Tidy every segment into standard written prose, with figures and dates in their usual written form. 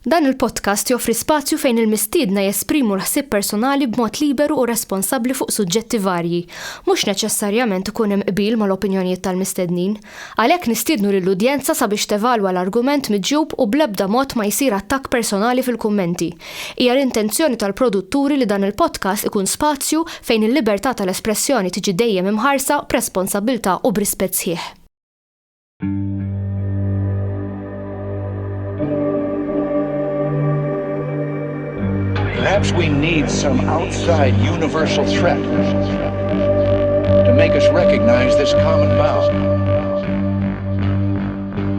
Dan il-podcast joffri spazju fejn il-mistiedna jesprimu l-ħsieb personali b'mod liberu u responsabbli fuq suġġetti varji, mhux neċessarjament ikun hemm qbil mal-opinjonijiet tal-mistednin. Għalhekk nistiednu lill-udjenza sabiex tevalwa l-argument miġjub u bl-ebda mod ma jsir attakk personali fil-kummenti. Hija l-intenzjoni tal-produtturi li dan il-podcast ikun spazju fejn il-libertà tal-espressjoni tiġi dejjem imħarsa b'responsabbiltà u b'rispett sħiħ. Perhaps we need some outside universal threat to make us recognize this common bound.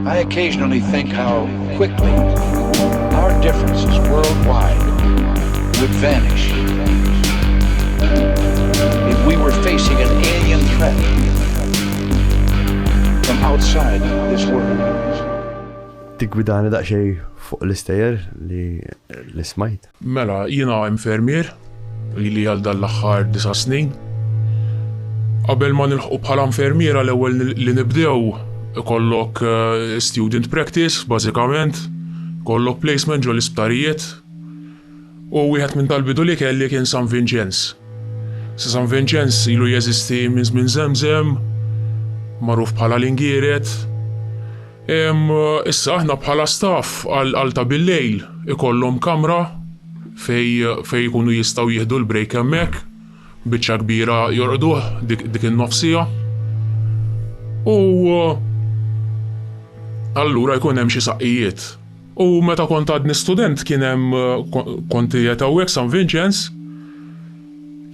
I occasionally think how quickly our differences worldwide would vanish if we were facing an alien threat from outside this world. Tigwidani daqxej fuq l-istejjer li smajt. Mela, jiena infermier li għal dal-aħħar 9 snin. Qabel ma nilħqu bħala infermiera l-ewwel li nibdew ikollok student practice bażikament, kollok placement ġol isptarijiet u wieħed minn tal-bidu li kelli kien San Vincenz. San Vincenz ilu jeżisti minn żmien żemżem, magħruf bħala l-Ingieret. Issa aħna bħala staff għal ta' bil-lejl ikollhom kamra fej jkunu jistgħu jieħdu l-break hemmhekk, biċċa kbira jorqduh dik in-nofsija. U allura jkun hemm xi saqqijiet. U meta kont għadni student kien hemm konti qed hawnhekk San Vincenz,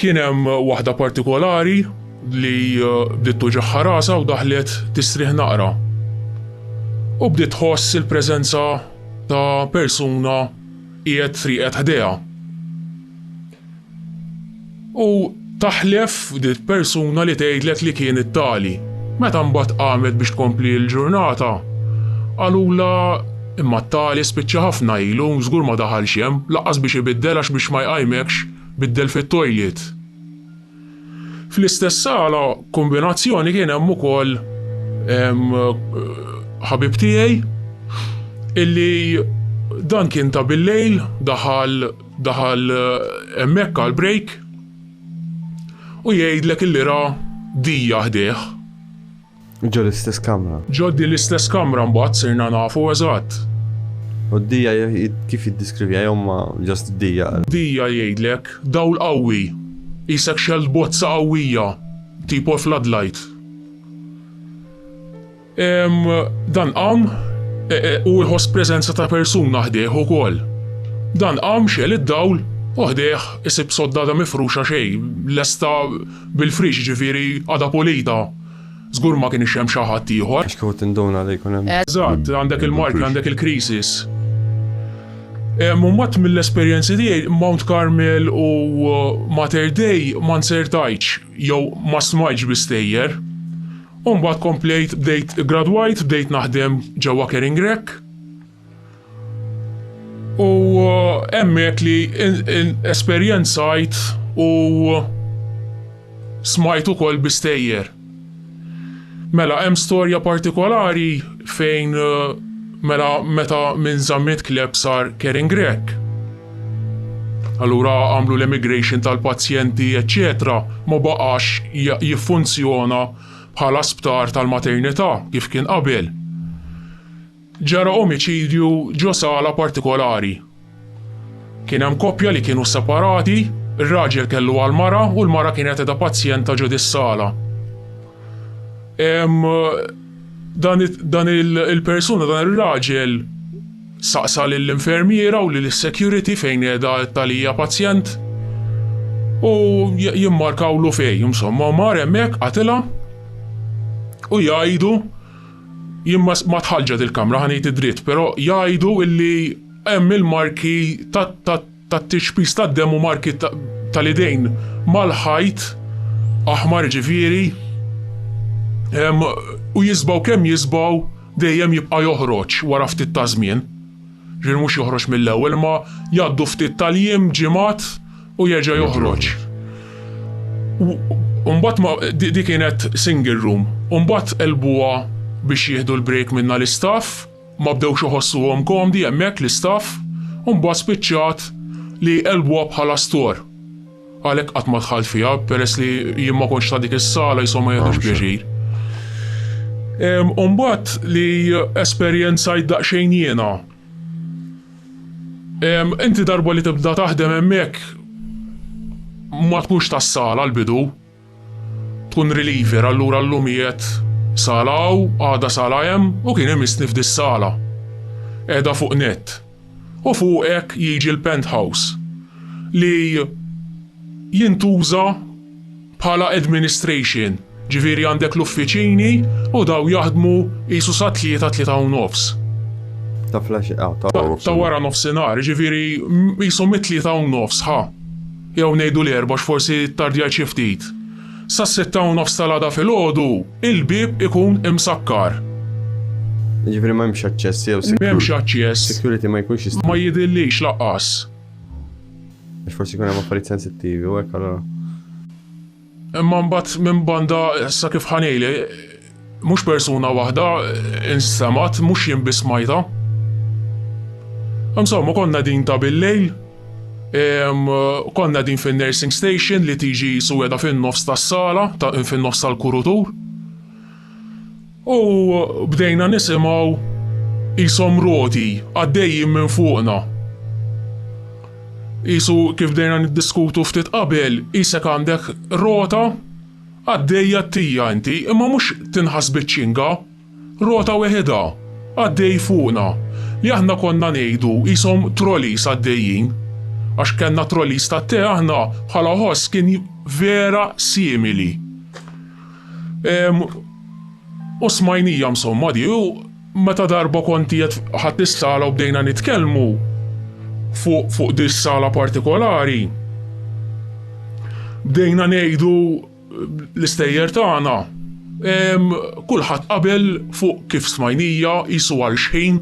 kien hemm waħda partikolari li bdiet tuġaħ rasa u daħlet tistrieħ naqra. U bdiet tħoss il-preżenza ta' persuna qiegħed triqet ħdejha. U taħlef bdiet persuna li tgħidlek li kien it-tali. Meta mbagħad qamet biex tkompli l-ġurnata, qalula imma t-tali spiċċa ħafna ilu żgur ma daħalx hemm, laqqas biex ibiddel għax biex ma jqajmekx biddel fit-toilet. Fl-istess sala kombinazzjoni kien hemm ukoll ħabib tiegħi illi dan kien ta' bil-lejl daħal hemmhekk għal break u jgħidlek illi ra dija ħdejh. Ġo l-istess kamra. Ġoddi l-istess kamra mbagħad sirna nafu eżatt. U d-dija kif jiddiskrivja jomma ġast d-dija? Dija jgħidlek dawl qawwi, isek xeld bozza qawwija, tipo floodlight. Dan qam u jħoss preżenza ta' persuna ħdejh ukoll. Dan qam xel id-dawl u ħdejh isib soddada mifruxa xejn, lesta bil-frix ġifieri għadha pulita. Żgur ma kienx hemm xi ħadd ieħor. Għax kont induna li jkun hemm. Eżatt, għandek il-marki, għandek il-krisis. Mbagħad mill-esperjenzi tiegħi Mount Carmel u Mater Dei ma nsertajtx jew ma smajtx bistejjer. Mbagħad komplejt bdejt gradwajt, bdejt naħdem ġewwa Kering Rek. U hemmhekk li esperjenzajt u smajt ukoll bistejjer. Mela hemm storja partikolari fejn meta minn żammiet kleb sar Kering Rek. Allura għamlu l-immigration tal-pazjenti, eċċetera, ma baqax jiffunzjona bħala sptar tal-maternità kif kien qabel. Ġara omiċidju ġo sala partikolari. Kien hemm koppja li kienu separati, ir-raġel kellu għall-mara u l-mara kienet qiegħda pazjenta ġo dis-sala. Dan il-persuna, dan ir-raġel saqsa lill-infermiera u lill-security fejn qiegħda talija pazjent u jimmarkawlu fejn, insomma mar hemmhekk qatilha u jgħidu jimma ma tħalġet il-kamra ħanejt id-dritt, però jgħidu illi hemm il-marki tat-tixpis tad-dem u marki tal-idejn mal-ħajt aħmar ġifieri u jisbaw kemm jisbaw dejjem jibqa' joħroġ wara ftit ta' żmien. Ġifieri mhux joħroġ mill-ewwel ma jgħaddu ftit tal-jiem ġimgħat u jerġa' joħroġ. Mbagħad di kienet single room. Mbagħad elbuha biex jieħdu l-break minna l-istaff, ma bdewx iħossuhom komdi hemmhekk l-istaff Mbagħad spiċċat li qelbuha bħala stor. Għalhekk qatt ma dħalt fiha peress li jien ma kontx ta' dik is-sala jisom ma jagħtux pjaċir. Mbagħad li esperjenzajt daqsxejn jiena. Inti darba li tibda taħdem hemmhekk ma tkunx tas-sala l-bidu. Tkun reliever allura l-lumijiet sala hawn, għada sala hemm u kien hemm isnif dis-sala. Qiegħda fuq nett. U fuq hekk jiġi l-penthouse li jintuża bħala administration. Ġifieri għandek l-uffiċini u daw jaħdmu qisu sa 3:03. Ta' flash Ta' wara nofsinhar, ġifieri qisu mit-3:09 ħa. Jew ngħidu l-4 forsi tardja xi ftit. Sa 6:09 tal-għada filgħodu il-bieb ikun imsakkar. Ġifieri m'hemmx aċċess jew M'hemmx aċċess. security ma jkunx jista'. Ma jidhirlix laqqas. Għax forsi jkun hemm affarijiet sensittivi u hekk allura. Imma mbagħad minn banda sa kif ħanejli mhux persuna waħda instemat mhux jien biss smajta. Insomma konna din ta' bil-lejl, konna din fin-nursing station li tiġi suweda fin-nofs tas-sala, fin-nofs tal-kurutur. U bdejna nisimgħu qishom roti għaddejjin minn fuqna. Qisu kif bdejna niddiskutu ftit qabel, qisek għandek rota għaddejja t-tija inti, imma mhux tinħas biċ-ċinga, rota weħeda għaddej fuqna li aħna konna ngħidu qishom trolleys għaddejjin. Għax kellna trolleys tat-te aħna bħala ħoss kien vera simili. U smajnija msomma di, u meta darba konti ħadd is-sala u bdejna nitkellmu fuq dis-sala partikolari. Bdejna ngħidu l-istejjer tagħna. Kulħadd qabel fuq kif smajnija qisu għal xejn.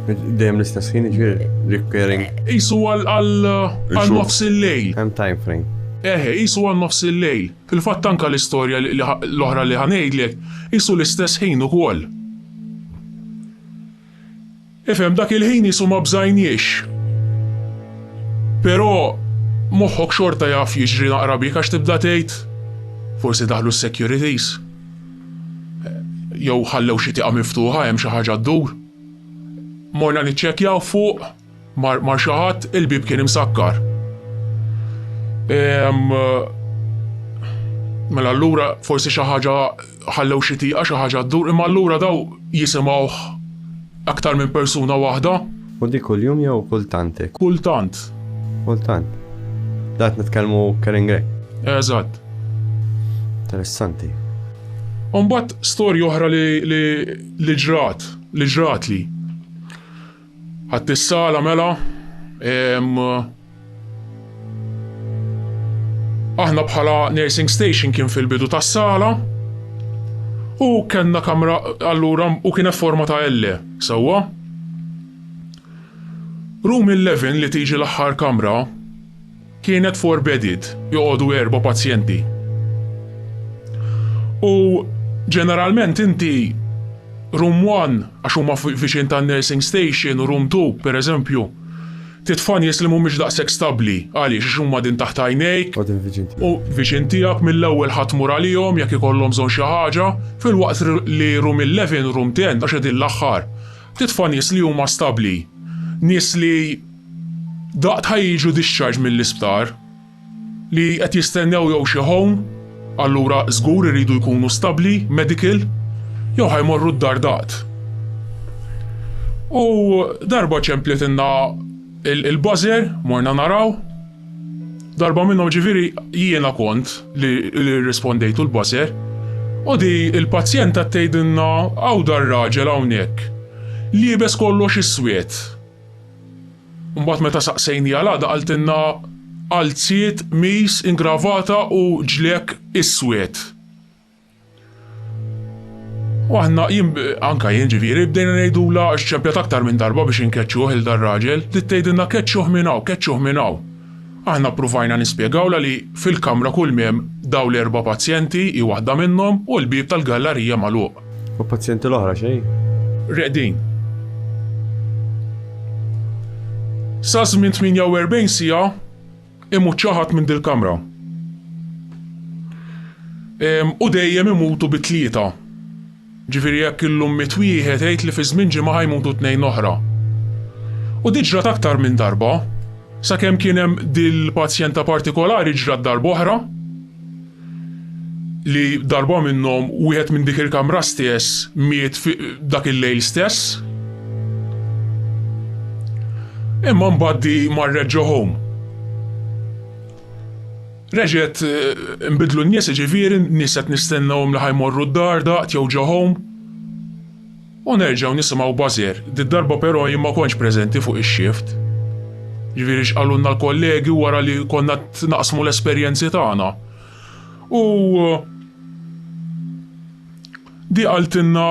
Dejjem l-istess ħin jiġifieri recurring. Qisu għal nofs il-lejl. Hemm time frame. Qisu għal nofs il-lejl. Fil-fatt anke l-istorja l-oħra li ħanejdlek qisu l-istess ħin ukoll. Ifhem dak il-ħin qisu ma bżajniex. Però moħħok xorta jaf jiġri naqra bik għax tibda tgħid forsi daħlu s-securities. Jew ħallew xi tieqa miftuħa hemm xi ħaġa ddur. Morna niċċekkjaw fuq mar xi ħadd il-bib kien imsakkar. Mela allura forsi xi ħaġa ħallew xi tieqa xi ħaġa ddur, imma allura daw jisimgħuh aktar minn persuna waħda. U dik kuljum jew kultant? Kultant. Kultant. Dat nitkellmu Karen Gray. Eżatt. Interessanti. Mbagħad storja oħra li ġrat li. Ħadd is-sala mela aħna bħala nursing station kien fil-bidu tas-sala u kellna kamra allura u kienet forma ta' L sewwa. Room 11 li tiġi l-aħħar kamra kienet 4-bedded, joqogħdu 4 pazjenti. U ġeneralment inti room 1 għax huma viċin tan-nursing station u room 2 pereżempju titfa' nies li mhumiex daqshekk stabbli għaliex għax huma din taħt għajnejk u viċin tiegħek mill-ewwel ħadd tmur għalihom jekk ikollhom bżonn xi ħaġa filwaqt li room 11 u room 10 għax din l-aħħar titfa' nies li huma stabbli. Nies li daqt ħajġu discharge mill-isptar li qed jistennew jew xi home, allura żgur iridu jkunu stabbli, medical, jew ħajmorru d-dar daqt. U darba ċemplitilna il-buzzer, morna naraw, darba minnhom ġifieri jiena kont li rispondejtu l-buzzer, u di il-pazjent qed tgħidilna hawn dar raġel hawnhekk, liebes kollox iswied. Mbagħad meta saqsejni għal qaltilna qalziet mis ingravata u ġlek iswied. U aħna anke jien ġifieri bdejna ngħidula x'ċempjat aktar minn darba biex inkeċċuh il dar raġel, li tgħidilna keċċuh minn hawn, keċċuh minn hawn. Aħna pruvajna nispjegawla li fil-kamra kull miem daw l-4 pazjenti i waħda minnhom u l-bib tal-gallerija magħluq. U pazjenti l-oħra xejn? Reqdin. Sa żmien 48 siegħa imut xi ħadd minn dil-kamra. U dejjem imutu bit-tlieta. Ġifieri jekk illum mit wieħed jgħid li fi żmien ġimgħa ħajmutu tnejn oħra. U di ġrat aktar minn darba, sakemm kien hemm dil-pazjenta partikolari ġrat darba oħra, li darba minnhom wieħed minn dik il-kamra stess miet dak il-lejl stess. Imma mbagħad di marret ġo home. Reġgħet nbidlu n-nies ġifieri n-nies qed nistennawhom li ħajmorru d-dar daqt jew ġo home. U nerġgħu nisimgħu bażier, di-darba però jien ma kontx preżenti fuq ix-xift. Ġifieri x'qalulna l-kollegi wara li konna naqsmu l-esperjenzi tagħna. U di qaltilna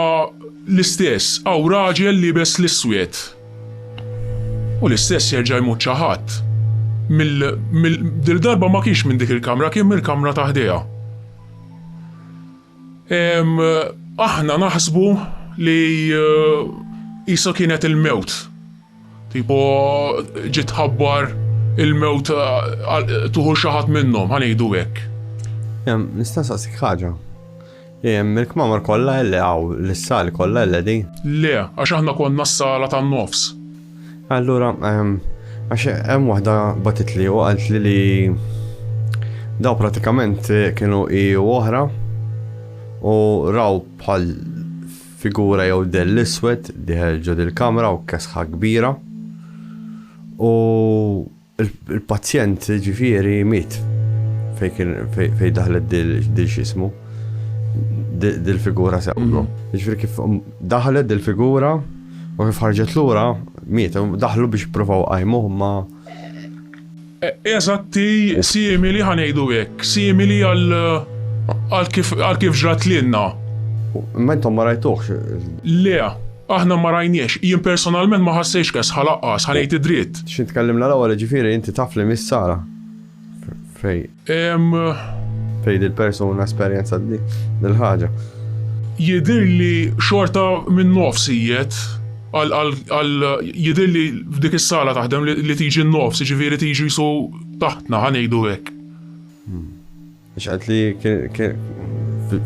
l-istess, hawn raġel libes l-iswied. U l-istess jerġa' jmut xi ħadd. Dil-darba ma kienx minn dik il-kamra, kien mill-kamra ta' ħdejha. Aħna naħsbu li qisu kienet il-mewt. Tipo ġiet ħabbar il-mewt tuħu xi ħadd minnhom, ħanejdu hekk. Nista' nsaqsik ħaġa. Il-kmamar kollha illi hawn l-sali kollha illi di? Le, għax aħna konna s-sala tan-nofs. Allura, għax hemm waħda batitli u qalt li daw pratikament kienu oħra u raw bħal figura jew del iswed diħel ġod il-kamra u kesħa kbira u il-pazjent ġifieri miet fej daħlet dil xismu dil-figura sew. Ġifieri kif daħlet dil-figura u kif ħarġet lura miet, daħlu biex provaw qajmu ma. Eżatti, simili ħanejdu hekk, simili għal kif ġrat lilna. Ma intom ma rajtuħx? Le, aħna ma rajniex, jien personalment ma ħassejx kes ħalaqqas, ħanejt id-dritt. X'int tkellimna l-ewwel ġifieri inti taf li mis-sara. Fej dil-persuna esperjenza dil-ħaġa. Jidirli xorta minn nofsijiet jidirli f'dik is-sala taħdem li tiġi n-nofs, ġifieri tiġi jisu taħtna ħanejdu hekk. Għax qalt li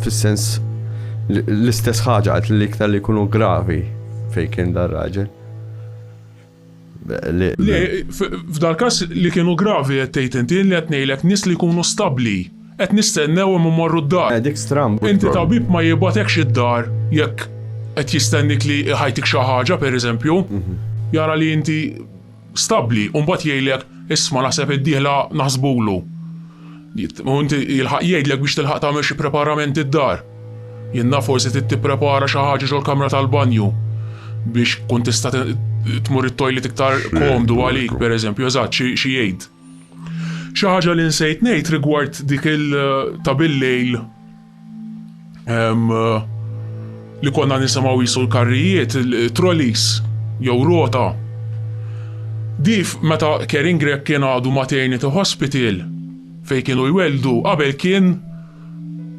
fis-sens l-istess ħaġa qalt li iktar li jkunu gravi fejn kien dar raġel. Le, f'dal każ li kienu gravi qed tgħid inti li qed ngħidlek nies li jkunu stabbli, qed nistennew imma mmorru d-dar. Dik stramb. Inti tabib ma jibgħatekx id-dar jekk qed jistennik li ħajtik xi ħaġa pereżempju, jara li inti stabbli u mbagħad jgħidlek isma' naħseb id-dieħla naħsbulu. U inti jilħaq jgħidlek biex tilħaq tagħmel xi preparament id-dar. Jiena forsi tipprepara xi ħaġa ġol-kamra tal-banju biex kun tista' tmur it-tojlet iktar komdu għalik pereżempju, eżatt xi jgħid. Xi ħaġa li nsejt ngħid rigward dik ta' bil-lejl li konna nisimgħu jisu l-karrijiet, trolleys jew rota. Dif meta Kering Grek kien għadu maternity hospital fejn kienu jweldu qabel kien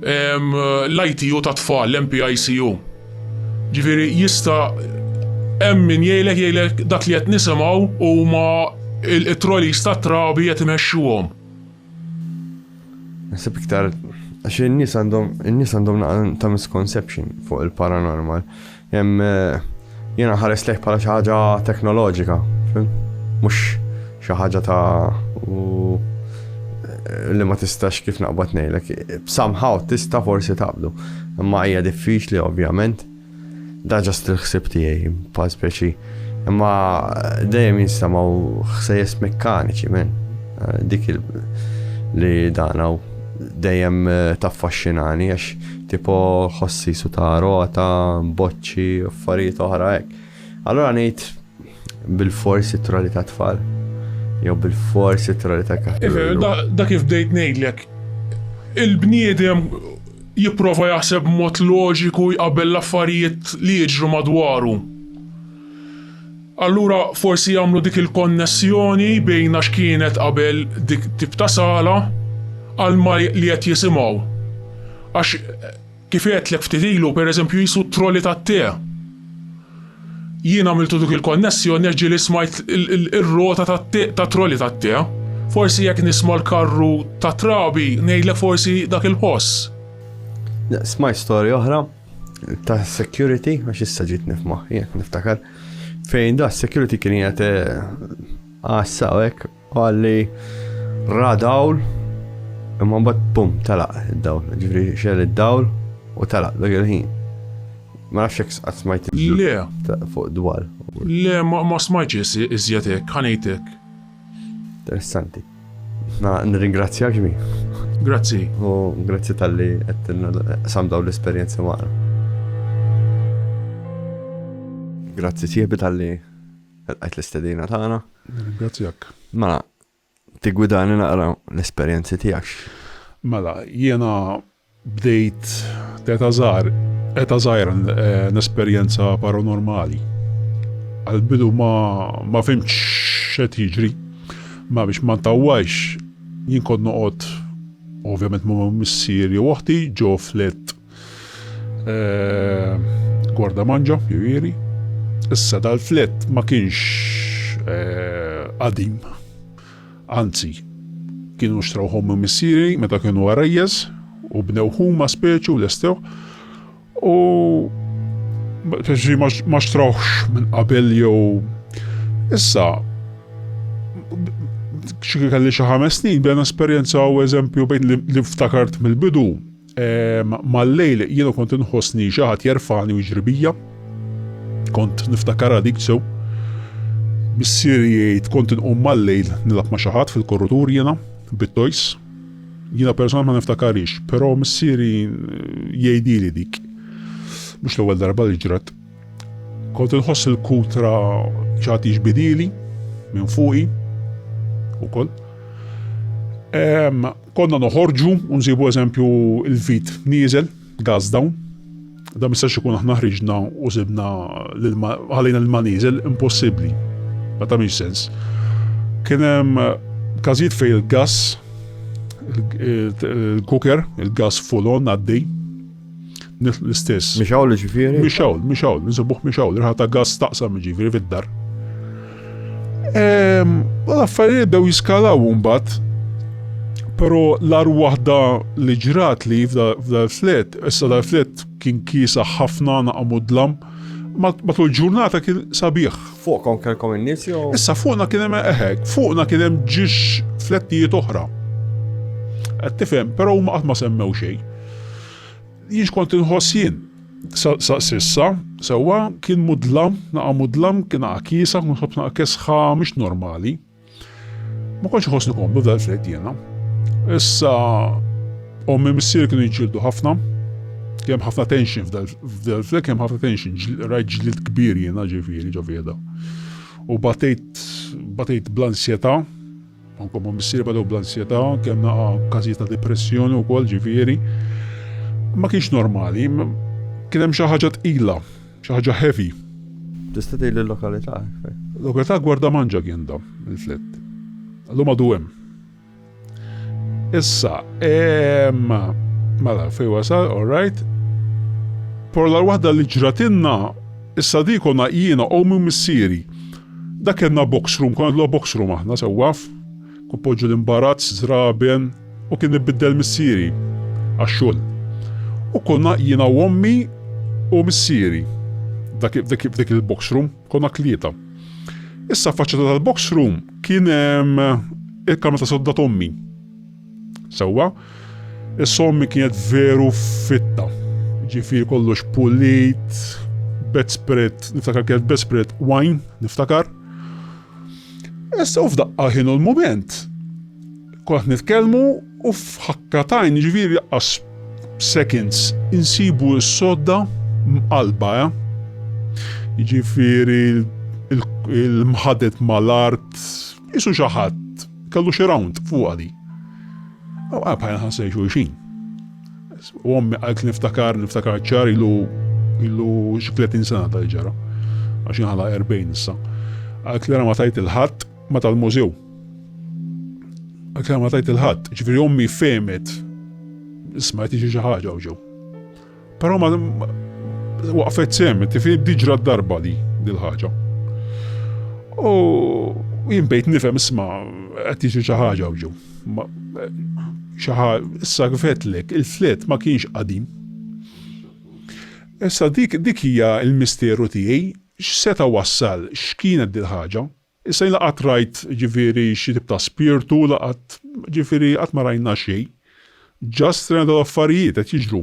l-ITU ta' tfal, l-MPICU. Ġifieri jista' hemm min jgħidlek dak li qed nisimgħu huma il-trolleys tat-trabi qed imexxuhom. Naħseb iktar għax in-nies għandhom ta' misconception fuq il-paranormal. Jiena ħares lejh bħala xi ħaġa teknoloġika, mhux xi ħaġa li ma tistax kif naqbad ngħidlek. Somehow tista' forsi taqbdu, imma hija diffiċli ovvjament. Da ġast il-ħsieb tiegħi bħal speċi. Imma dejjem jinstamaw ħsejjes mekkaniċi dik li danaw dejjem taffaxxinani għax tipo ħossi su ta' rota, boċċi, affarijiet oħra hekk. Allura ngħid bil-forsi troli ta' tfal jew bil-forsi troli ta' kaħ. Da kif bdejt ngħidlek. Il-bniedem jipprova jaħseb mod loġiku jqabbel l-affarijiet li jiġru madwaru. Allura forsi jagħmlu dik il-konnessjoni bejn għax kienet qabel dik tip ta' sala għal ma li qed jisimgħu. Għax kif qedlek ftit ilu pereżempju jisu trolli tat-te. Jien għamiltu dik il-konnessjoni ġieli smajt ir-rota ta' trolli tat-tija. Forsi jekk nisma' l-karru ta' trabi ngħidlek forsi dak il-ħoss. Smaj storja oħra ta' security, għax issa ġiet nifma, jek niftakar. Fejn da' security kien jgħat għassa u hekk u għalli radawl imma mbagħad bum talaq id-dawl, ġifri xel id-dawl u talaq dak il-ħin. Ma nafx hekk qatt smajt Le, fuq dwar. le ma smajtx iżjed hekk, ħanejtek. Interessanti. Nirringrazzjak mi. Grazzi. U grazzi tal-li samdaw l-esperienzi maħna. Grazzi sieħbi tal-li għajt l-istedina taħna. Grazzjak. Ma tigwidani naqra l-esperienzi tijak. Mela, jiena bdejt eta zaħir n-esperienza paranormali. Għal-bidu ma fimx xet jiġri, ma biex ma ntawajx jien kod noqgħod ovvjament ma missieri waħdi ġo flet gwarda manġa, jivieri. Issa dal-flet ma kienx qadim. Anzi, kienu xtrawhom missieri meta kienu għarajjeż u bnew huma speċi u l-estew u ma xtrawx minn qabel jew issa xi kelli xi 5 snin bejn esperjenza u eżempju bejn li ftakart mill-bidu mal-lejl jiena kont inħossni xi ħadd jerfani u jġribija. Kont niftakar dik sew. Missieri jgħid kont inqum mal-lejl nilab ma' xi ħadd fil-korritur jiena bit-tojs. Jiena persona ma niftakarix, però missieri jgħidili dik. Mhux l-ewwel darba li ġrat. Kont inħoss il-kutra xi ħadd jiġbidili minn fuqi ukoll. Konna noħorġu u nsibu eżempju il-vit nieżel, gas dawn. Da mistax ikun aħna ħriġna u sibna ħalejna l-ma nieżel, impossibbli. Ma tagħmilx sens. Kien hemm każijiet fejn il-gas, il-cooker, il-gas full-on għaddej. L-istess. Mixawl ġifieri? Mixawl, nsibuh mixawl, irħata gas taqsam ġifieri fid-dar. L-affarijiet dew jiskalaw mbagħad, però l-ar waħda li ġrat li f'dal-flet, issa dal-flet kien kiesa ħafna naqamu dlam, matul ġurnata kien sabiħ. Fuqkom kelkom in-nies jew? Issa fuqna kien hemm eħek, fuqna kien hemm ġiex flettijiet oħra. Qed tifhem, però huma qatt ma semmew xejn. Jien kont inħoss jien. Sissa, sewwa kien mudlam, naqa' mudlam, kien naqa' kiesa, nħobb naqa' kesħa mhix normali. Ma kontx iħossni komdu dal-flet jiena. Issa ommi missieri kienu jġildu ħafna, kemm ħafna tension f'dal-flet, kemm ħafna tension, rajt ġlied kbir jiena ġifieri ġo fieda. U batejt bl-ansjetà, anke ommi missieri badew bl-ansjetà, kemm naqa' każijiet ta' depressjoni wkoll ġifieri. Ma kienx normali, kien hemm xi ħaġa tqila, xi ħaġa heavy. Tista' tgħidli l-lokalità? Lokalità Gwarda Manġa kien da, il-flet. Allum għadu hemm. Issa, mela fejn wasal, all right. Por l-waħda li ġratinna, issa di konna jiena u minn missieri. Dak kellna box room, konna l box room aħna sewwaf. Kun poġġu l-imbarazz, żraben u kien nibiddel missieri għax-xogħol. U konna jiena u ommi u missieri. Dak il-box room, konna tlieta. Issa faċċata tal-box room kien hemm il-kamra ta' sodda ommi. Sewwa, is-sommi kienet veru fitta. Ġifieri kollox pulit, bedspread, niftakar kienet bedspread wine, niftakar. Issa u f'daqqa ħinu l-moment. Kont nitkellmu u f'ħakkatajn ġifieri qas seconds insibu s-sodda mqalba, Jiġifieri il-mħadet mal-art, isu xi ħadd kellu xi round fuq għadi. Bħajna ħansej xulxin. U ommi għalt niftakar ċar ilu xi 30 sena tal-ġara. Għax ħala 40 issa. Għalt li ma tajt il-ħadd ma tal-mużew. Għalt li ma tajt il-ħadd, ġifieri ommi femet smajt xi ħaġa u ġew. Però ma waqfet semmet, tifhim diġra d-darba li dil-ħaġa. U jien bejt nifhem isma' qed jiġi xi ħaġa ġew. Issa kifetlek, il-flet ma kienx qadim. Issa dik hija l-misteru tiegħi, x'seta' wassal, x'kienet dil-ħaġa. Issa laqat rajt ġifieri xi tip ta' spirtu, laqat ġifieri qatt ma rajna xejn. Ġast rajna l-affarijiet qed jiġru.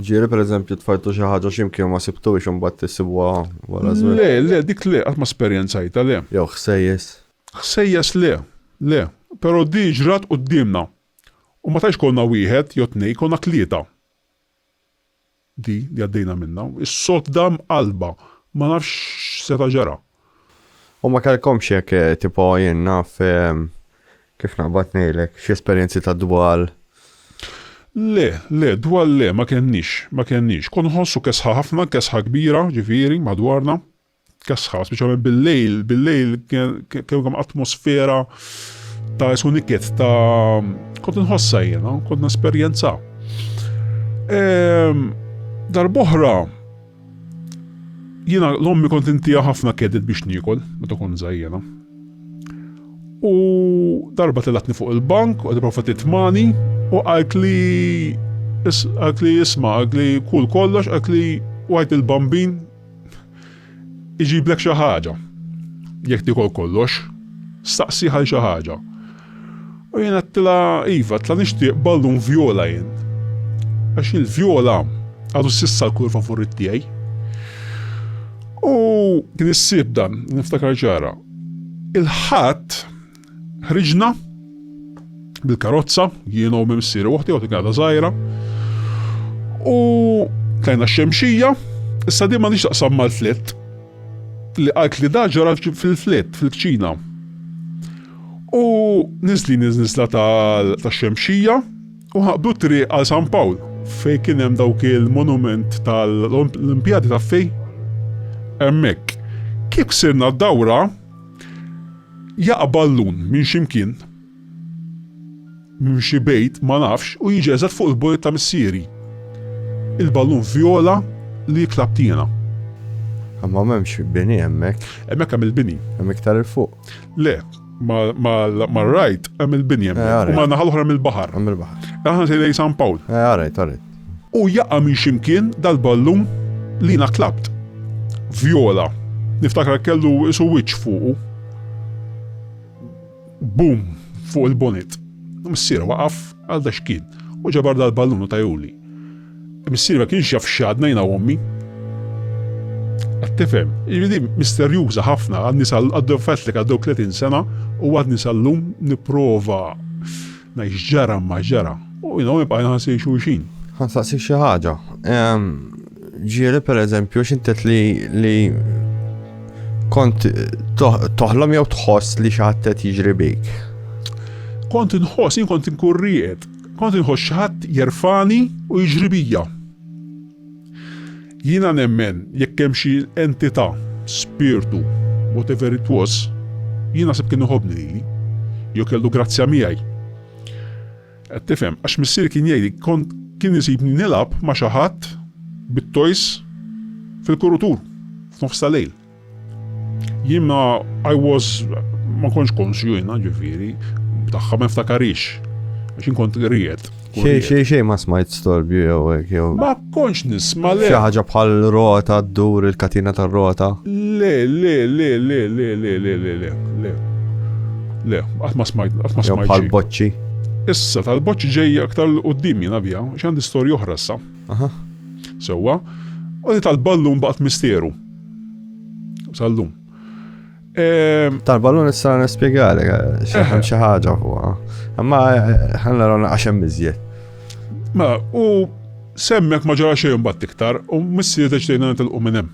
Ġieri pereżempju tfajtu xi ħaġa x'imkien ma sibtuhiex imbagħad tisibuha wara żmien. Le, dik le qatt ma esperjenzajta le. Jew ħsejjes. Ħsejjes le. Però di ġrat qudiemna. U ma tax konna wieħed jew tnejn konna tlieta. Di għaddejna minnha, is-sod dam qalba, ma nafx seta' ġara. U ma kellkomx hekk tipo jien naf kif naqbad ngħidlek xi esperjenzi ta' dwal. Le, dwal le, ma kenniex. Kon nħossu kesħa ħafna, kesħa kbira, ġifieri madwarna. Kesħa, speċjalment bil-lejl kemm atmosfera ta' suniket ta' kont nħossa jiena, kont nesperjenza. Darb'oħra jiena l-ommi kont intija ħafna kedet biex niekol, meta kont żgħira. U darba telatni fuq il-bank u prova titmani u qalt li kull kollox, qalt li wajt il-bambin iġiblek xi ħaġa. Jekk tikol kollox, staqsi ħal xi ħaġa. U jiena tla nixtieq ballun vjola jien. Għax il-vjola għadu sissa l-kur favorit tiegħi. U kien issib dan, niftakar ġara. Il-ħadd ħriġna bil-karozza, jiena u missieri waħdi u għadha żgħira. U tlejna x-xemxija, issa di ma nix taqsam mal-flet. Li qalt li da ġara fil-flet, fil-kċina. U nizla tax-xemxija u ħaqbdu triq għal San Pawl fej kien hemm dawk il-monument tal-Olimpjadi ta' fej. Hemmhekk. Kif sirna d-dawra jaqa' ballun minn ximkien minn xi bejt ma nafx u jiġi eżatt fuq il-bojt ta' missieri. Il-ballun vjola li klabtina. Ma m'hemmx bini hemmhekk. Hemmhekk hemm il-bini. Hemmhekk tar il-fuq. Le, ma rajt hemm il-bini hemmhekk. U ma naħa l-oħra mill-baħar. Hemm il-baħar. Aħna sejlej San Pawl. Għarajt. U jaqa' minn ximkien dal-ballun li klabt. Vjola. Niftakar kellu isu wiċċ fuqu. Boom! Fuq il-bonnet. Missier waqaf għal da xkien. U ġabar dal-ballun u tajuli. Missier ma kienx jaf x'għadna jiena ommi. Għattifem, jibidi misterjuża ħafna, għaddu fetlik għaddu 30 sena u għadni sal-lum niprofa najx ġara ma ġara. U jina għu bħajna għansi xuxin. Għansaqsi xi ħaġa. Ġieli per eżempju xintet li kont toħlom jew tħoss li xi ħadd qed jiġri bik. Kont inħoss, kont inkurriet. Kont inħoss xi ħadd jerfani u jiġri bija. Jiena nemmen jekk hemm xi entità, spiritu, whatever it was, jiena sib kien iħobbni lili, jew kellu grazzja miegħi. Qed tifhem, għax missier kien jgħidli kien isibni nilab ma' xi ħadd bit-tojs fil-kurutur f'nofs tal-lejl. Jiena ma kontx konsju jiena ġifieri, tagħha ma niftakarix, għax inkont ried. Xej ma smajt storbju jew hekk jew. Ma kontx nisma' le. Xi ħaġa bħal rota ddur il-katina tar-rota. Le. Qatt ma smajt. Jew bħal boċċi. Issa tal-boċċi ġej aktar l-qudiem jiena bija, x'għandi storja oħra issa. Aha. Sewwa, u li tal-ballun baqgħet misteru. Sal-lum. Tal-ballun issa nispjegalek xi ħaġa fuqha. Imma ħanna rona għaxem miżjed. Ma, u semmek ma ġara xejn mbagħad iktar u missier deċidejna nitilqu minn hemm.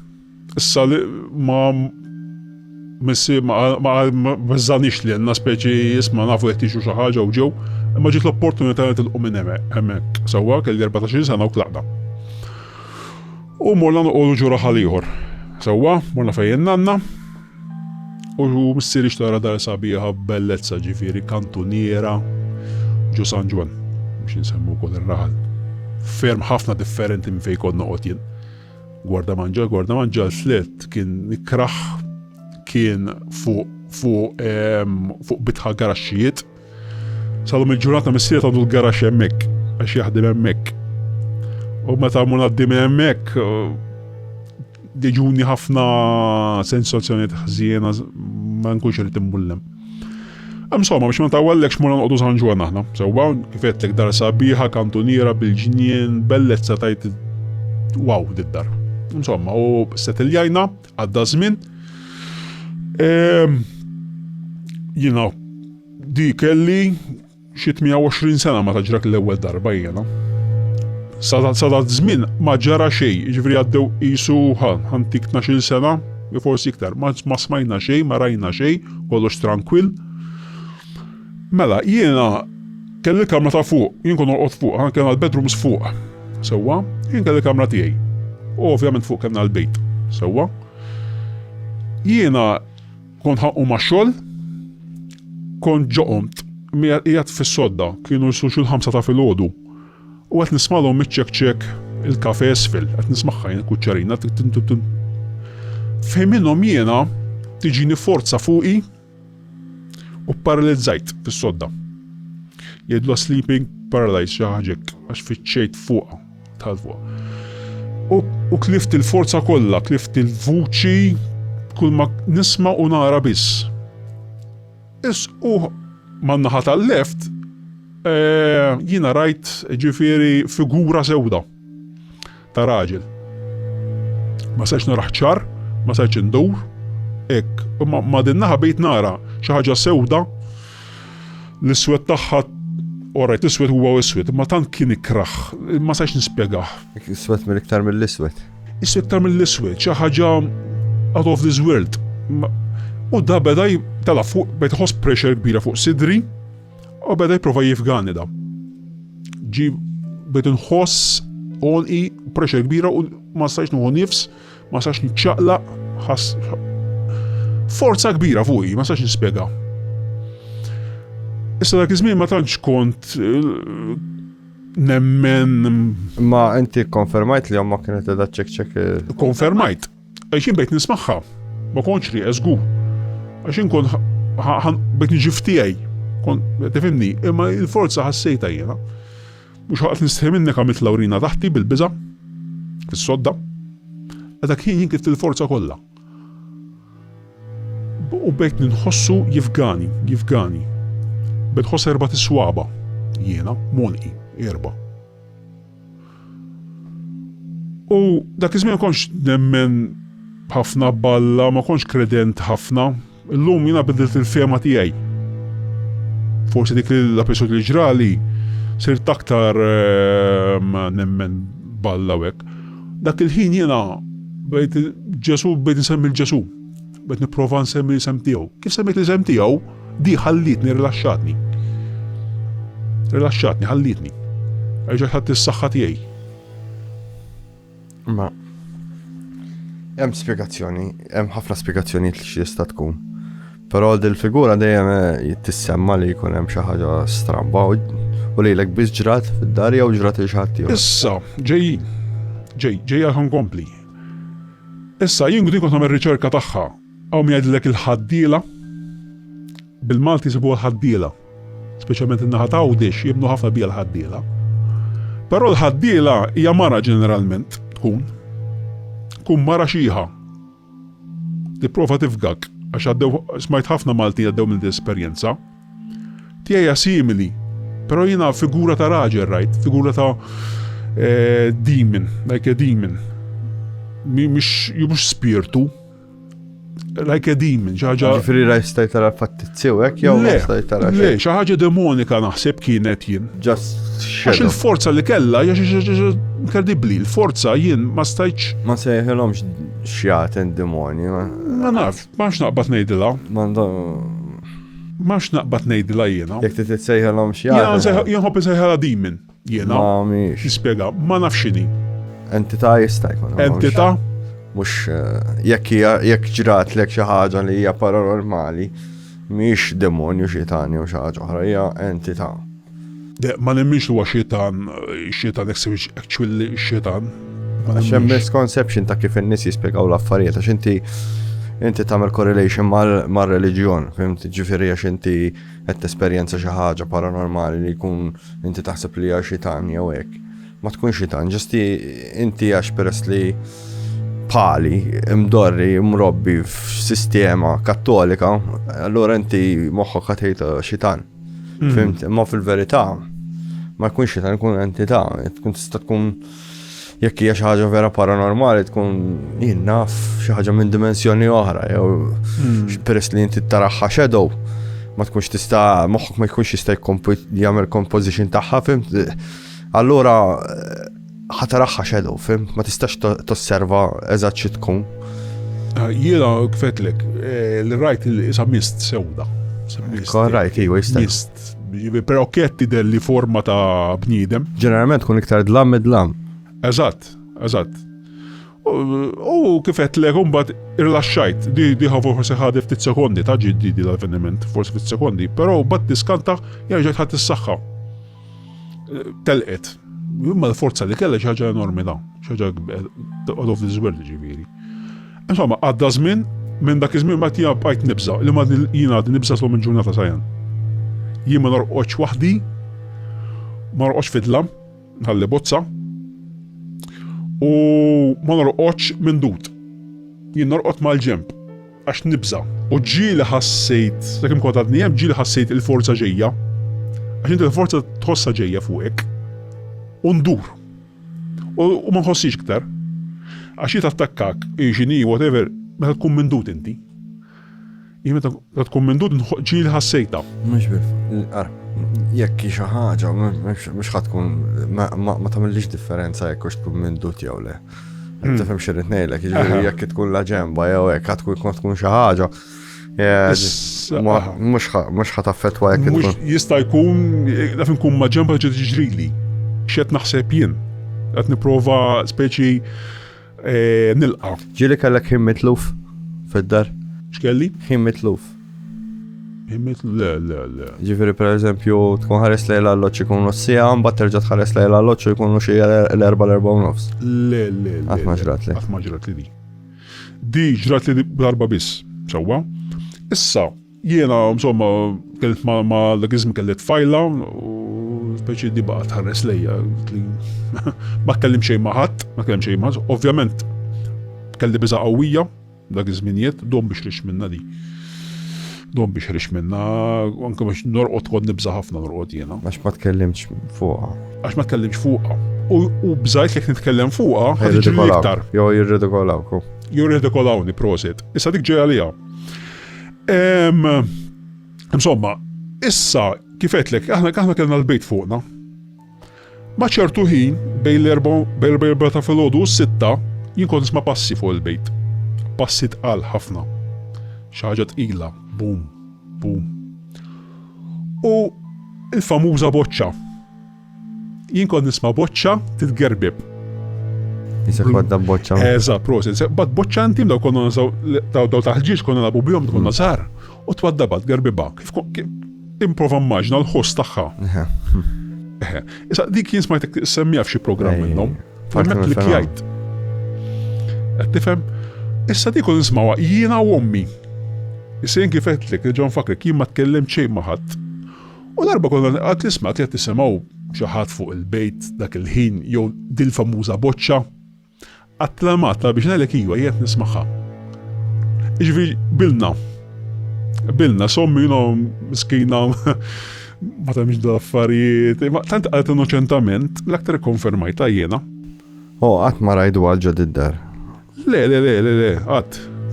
Issa li ma beżżanix li għandna speċi jisma' nafu qed tixu xi ħaġa u ġew, imma ġiet l-opportunità nitilqu minn hemmhekk. Sewwa kelli 14 sena u tlaqna. U morna noqogħdu ġura ħal ieħor. Sewwa, morna fejn nanna. U missier ixtara dar sabiħa bellezza ġifieri kantuniera ġo San Ġwan biex nsemmu wkoll ir-raħal. Ferm ħafna differenti minn fejn konna qod jien. Gwarda manġa l-flet kien ikraħ, kien fuq bitħa garaxxijiet. Salum il-ġurnata missiet għandu l-garax hemmhekk għax jaħdem hemmhekk. U meta mmur ngħaddi minn hemmhekk diġuni ħafna sensazzjonijiet ħżiena ma nkunx irid immullem. Insomma, biex ma ntawwellekx mura nqogħdu San Ġwan aħna. Sewwa kif qedlek dar sabiħa, kantuniera bil-ġnien, bellezza tajt wow did-dar. Insomma, u settiljajna għadda żmien. Jiena di kelli xi 28 sena ma ġrak l-ewwel darba jiena. Sadat żmien ma ġara xejn, jiġifieri għaddew qisu ħantik 12 sena, forsi iktar, ma smajna xejn, ma rajna xejn, kollox tranquill. Mela, jiena kelli kamra ta' fuq, jien kon norqod fuq, kellna l-bedrooms fuq. Sewwa, jien kelli kamra tiegħi. U ovvjament fuq kellna l-bejt. Sewwa. Jiena kont ħaqqu ma' xogħol, kont ġoqomt, qiegħed fis-sodda, kienu xul 5 ta' filgħodu. U qed nisma'lhom miċċek il-kafe isfel, qed nismagħha jien kuċċarina. Fejn minnhom jiena tiġini forza fuqi u paralizzajt fis-sodda. Jgħidlu sleeping paralyzed xi ħaġek għax fiċċejt fuqha tal-fuq. U tlift il-forza kollha, tlift il-vuċi, kull ma nisma' u nara biss. U man-naħa tal-left jiena rajt ġifieri figura sewda ta' raġel. Ma sax naraħ ċar, ma sax indur, hekk. Ma din-naħa bejt nara xi ħaġa sewda, l-iswed tagħha orajt l-iswed huwa iswed, ma tant kien ikraħ, ma sax nispjegah. Iswed mill-iktar mill-iswed. Iswed iktar mill-iswed, xi ħaġa out of this world. U da beda tela fuq, beda ħoss pressure kbira fuq sidri, u beda jipprova jifgani da. Ġi beda nħoss onqi pressure kbira u ma sax nuħu nifs, ma sax nċaqlaq, forza kbira fuqi, ma sax nispjega. Issa dak iż-żmien ma tantx kont nemmen. Ma inti konfermajt li ma kienet qiegħda ċek. Konfermajt. Għax jien bejt nismagħha, ma kontx li eżgur. Għax jien kont bejt niġi ftiegħi. Tifhimni, imma l-forza ħassejta jiena. Mhux ħaqgħod nistħi minnek għamilt Lawrina taħti bil-biża' fis-sodda. Dak ħin jien kift il-forza kollha. U bejt ninħossu jifgani. Bejt ħoss 4 tiswaba. Jiena, monqi, 4. U dak iż-żmien ma kontx nemmen ħafna balla, ma kontx kredent ħafna. Illum jiena bidilt il-fema tiegħi. Forsi dik l-episodju li ġrali sirt aktar nemmen balla hekk. Dak il-ħin jiena bejt Ġesu, bejt nsemmi l-Ġesu. Bejt nipprova nsemmi l-isem tiegħu. Kif semmejt l-isem tiegħu, di ħallitni, rilaxxatni, ħallitni. Għax ħadd is-saħħa tiegħi. Ma hemm spjegazzjoni, hemm ħafna spjegazzjonijiet li x'jista' tkun. Però dil-figura dejjem jittissemma li jkun hemm xi ħaġa stramba u lilek biss ġrat fid-dar jew ġrat il xi ħadd ieħor. Issa, ġej ħankompli. Issa jien kont nagħmel riċerka tagħha hawn jgħidlek il-ħaddiela bil-Malti sibuha l-ħaddiela. Speċjalment in-naħa ta' Għawdex jibnu ħafna bija l-ħaddiela. Però l-ħaddiela hija mara ġeneralment tkun mara xieħa. Tipprova tifgak għax għaddew smajt ħafna Malti għaddew minn esperjenza. Tiegħi simili, però jiena figura ta' raġel rajt, figura ta' demon, like a demon. Mhux spirtu, like a demon, xi ħaġa. Ġifieri rajt stajt tara fattizzew hekk jew stajt tara xejn. Le, xi ħaġa demonika naħseb kienet jien. Għax il-forza li kellha hija xi inkredibbli, l-forza jien ma stajtx. Ma sejħilhomx xjaten demoni. Ma naf, m'għandx naqbad ngħidilha. M'għandx naqbad ngħidilha jiena. Jekk trid tissejħilhom xjaten. Jien ħobb insejħilha demon jiena. Ma mhix. Nispjega, ma nafx x'inhi. Entità jista' jkun. Entità? Mhux jekk ġrat lek xi ħaġa li hija paranormali, mhix demonju xitani u xi ħaġa oħra, hija entità. Ma nemminx li huwa xietan actually xietan. Għaxem misconception ta' kif in-nies jispjegaw l-affarijiet, għax inti tagħmel correlation mal-reliġjon, fimt, ġifieri għax inti qed tesperjenza xi ħaġa paranormali li jkun inti taħseb li hija xitan jew hekk. Ma tkun xitan, ġusti inti għax peress li pali, mdorri, mrobbi f'sistema kattolika, allura inti moħħok ħatejta xitan. Fimt, ma fil-verità ma jkun xitan, jkun entità, tkun tista' tkun jekk hija xi ħaġa vera paranormali tkun naf xi ħaġa minn dimensjoni oħra jew peress li inti taraħħa shadow ma tkunx tista' moħħok ma jkunx jista' jagħmel composition tagħha, fimt? Allura ħataraħħa shadow, fimt? Ma tistax tosserva eżatt xi tkun. Jiena kifetlek li rajt isa mist sewda. Korrajt, iwa jista'. Mist. Però kienet tidher li forma ta' bniedem. Ġeneralment tkun iktar dlam. Eżatt. U kifet le kumbat irlaxxajt, di forsi ħadef ftit sekondi ta' ġiddi l-avveniment, forsi ftit sekondi, però bat diskanta jarġajt ħadd is-saħħa. Telqet. Imma l-forza li kellha xi ħaġa enormi da, xi ħaġa out of this world ġifieri. Insomma, għadda żmien minn dak iż-żmien ma tiegħi bqajt nibża, li ma jiena nibża minn ġurnata sajjan. Jien ma norqodx waħdi, ma norqodx fidla, ħalli bozza, u ma norqodx minn dut. Jien norqod mal-ġemp għax nibża. U ġieli ħassejt, sakemm kont għadni hemm ġieli ħassejt il-forza ġejja. Għax inti il-forza tħossha ġejja fuqek. U ndur. U ma nħossix iktar. Għax jitattakkak, xini, whatever, meta tkun minn dut inti. Jien meta tkun minn dut ġieli ħassejta. Mhux bil. Jekk xi ħaġa mhux ħatkun ma tagħmilx differenza jekk hux tkun minn dut jew le. Tifhem x'irrid ngħidlek, jiġifieri jekk tkun l-aġemba jew hekk tkun xi ħaġa. Mhux ħataffettwa jekk tkun. Mhux jista' jkun naf inkun ma' ġemba ġiet jiġrili. X'qed naħseb jien. Qed nipprova speċi nilqa'. Ġieli kellek ħin mitluf fid-dar? X'kelli? Ħin mitluf. Le. Ġifieri pereżempju tkun ħares lejla l-loċċ ikunu s-sija, mbagħad terġa' tħares lejla l-loċċ jkunu xi l-4:nofs. Le. Qatt ma ġrat li. Qatt ma ġrat li di. Di ġrat li darba biss, sewwa. Issa, jiena insomma kellet ma l-gizm kellet fajla u speċi di baqa tħares lejja. Ma kellim xejn ma' ħadd, ovvjament kelli biża' qawwija dak iż-żminijiet dom biex rix minna di. Anke biex norqod kont nibża ħafna norqod jiena. Għax ma tkellimx fuqha. U bżajt jekk nitkellem fuqha ħaġi iktar. Jew jirridikolawku. Jirridikolawni proset. Issa dik ġejja għalija. Insomma, issa kifetlek aħna kellna l-bejt fuqna. Ma ċertu ħin bejn l-4 ta' filgħodu u s-6 jien kont nisma' passi fuq il-bejt. Passi tqal ħafna. Xi ħaġa tqila. Bum. U il-famuża boċċa. Jien kont nisma' boċċa titgerbeb. Isek wadda boċċa. Eżatt, proset. Bad boċċa intim daw konna daw taħġieġ konna nabu bihom konna żgħar. U twadda bad gerbiba. Kif improva immaġna l-ħoss tagħha. Issa dik jien smajtek semmija f'xi programm minnhom. Formet li kjajt. Qed tifhem? Issa dik kont nisma'ha jiena u ommi. Issa jien kif qedtlek ġon fakrek jien ma tkellem xejn ma' ħadd. U darba konna qed tisma' qed tisimgħu xi ħadd fuq il-bejt dak il-ħin jew dil famuża boċċa. Attlamata biex ngħidlek iwa jien nismagħha. Jiġifieri bilna sommi miskina ma tagħmilx dal-affarijiet. Tant qalet innoċentament l-aktar ikkonfermajta jiena. Qatt ma rajdu għal ġod id-dar. Le, qatt.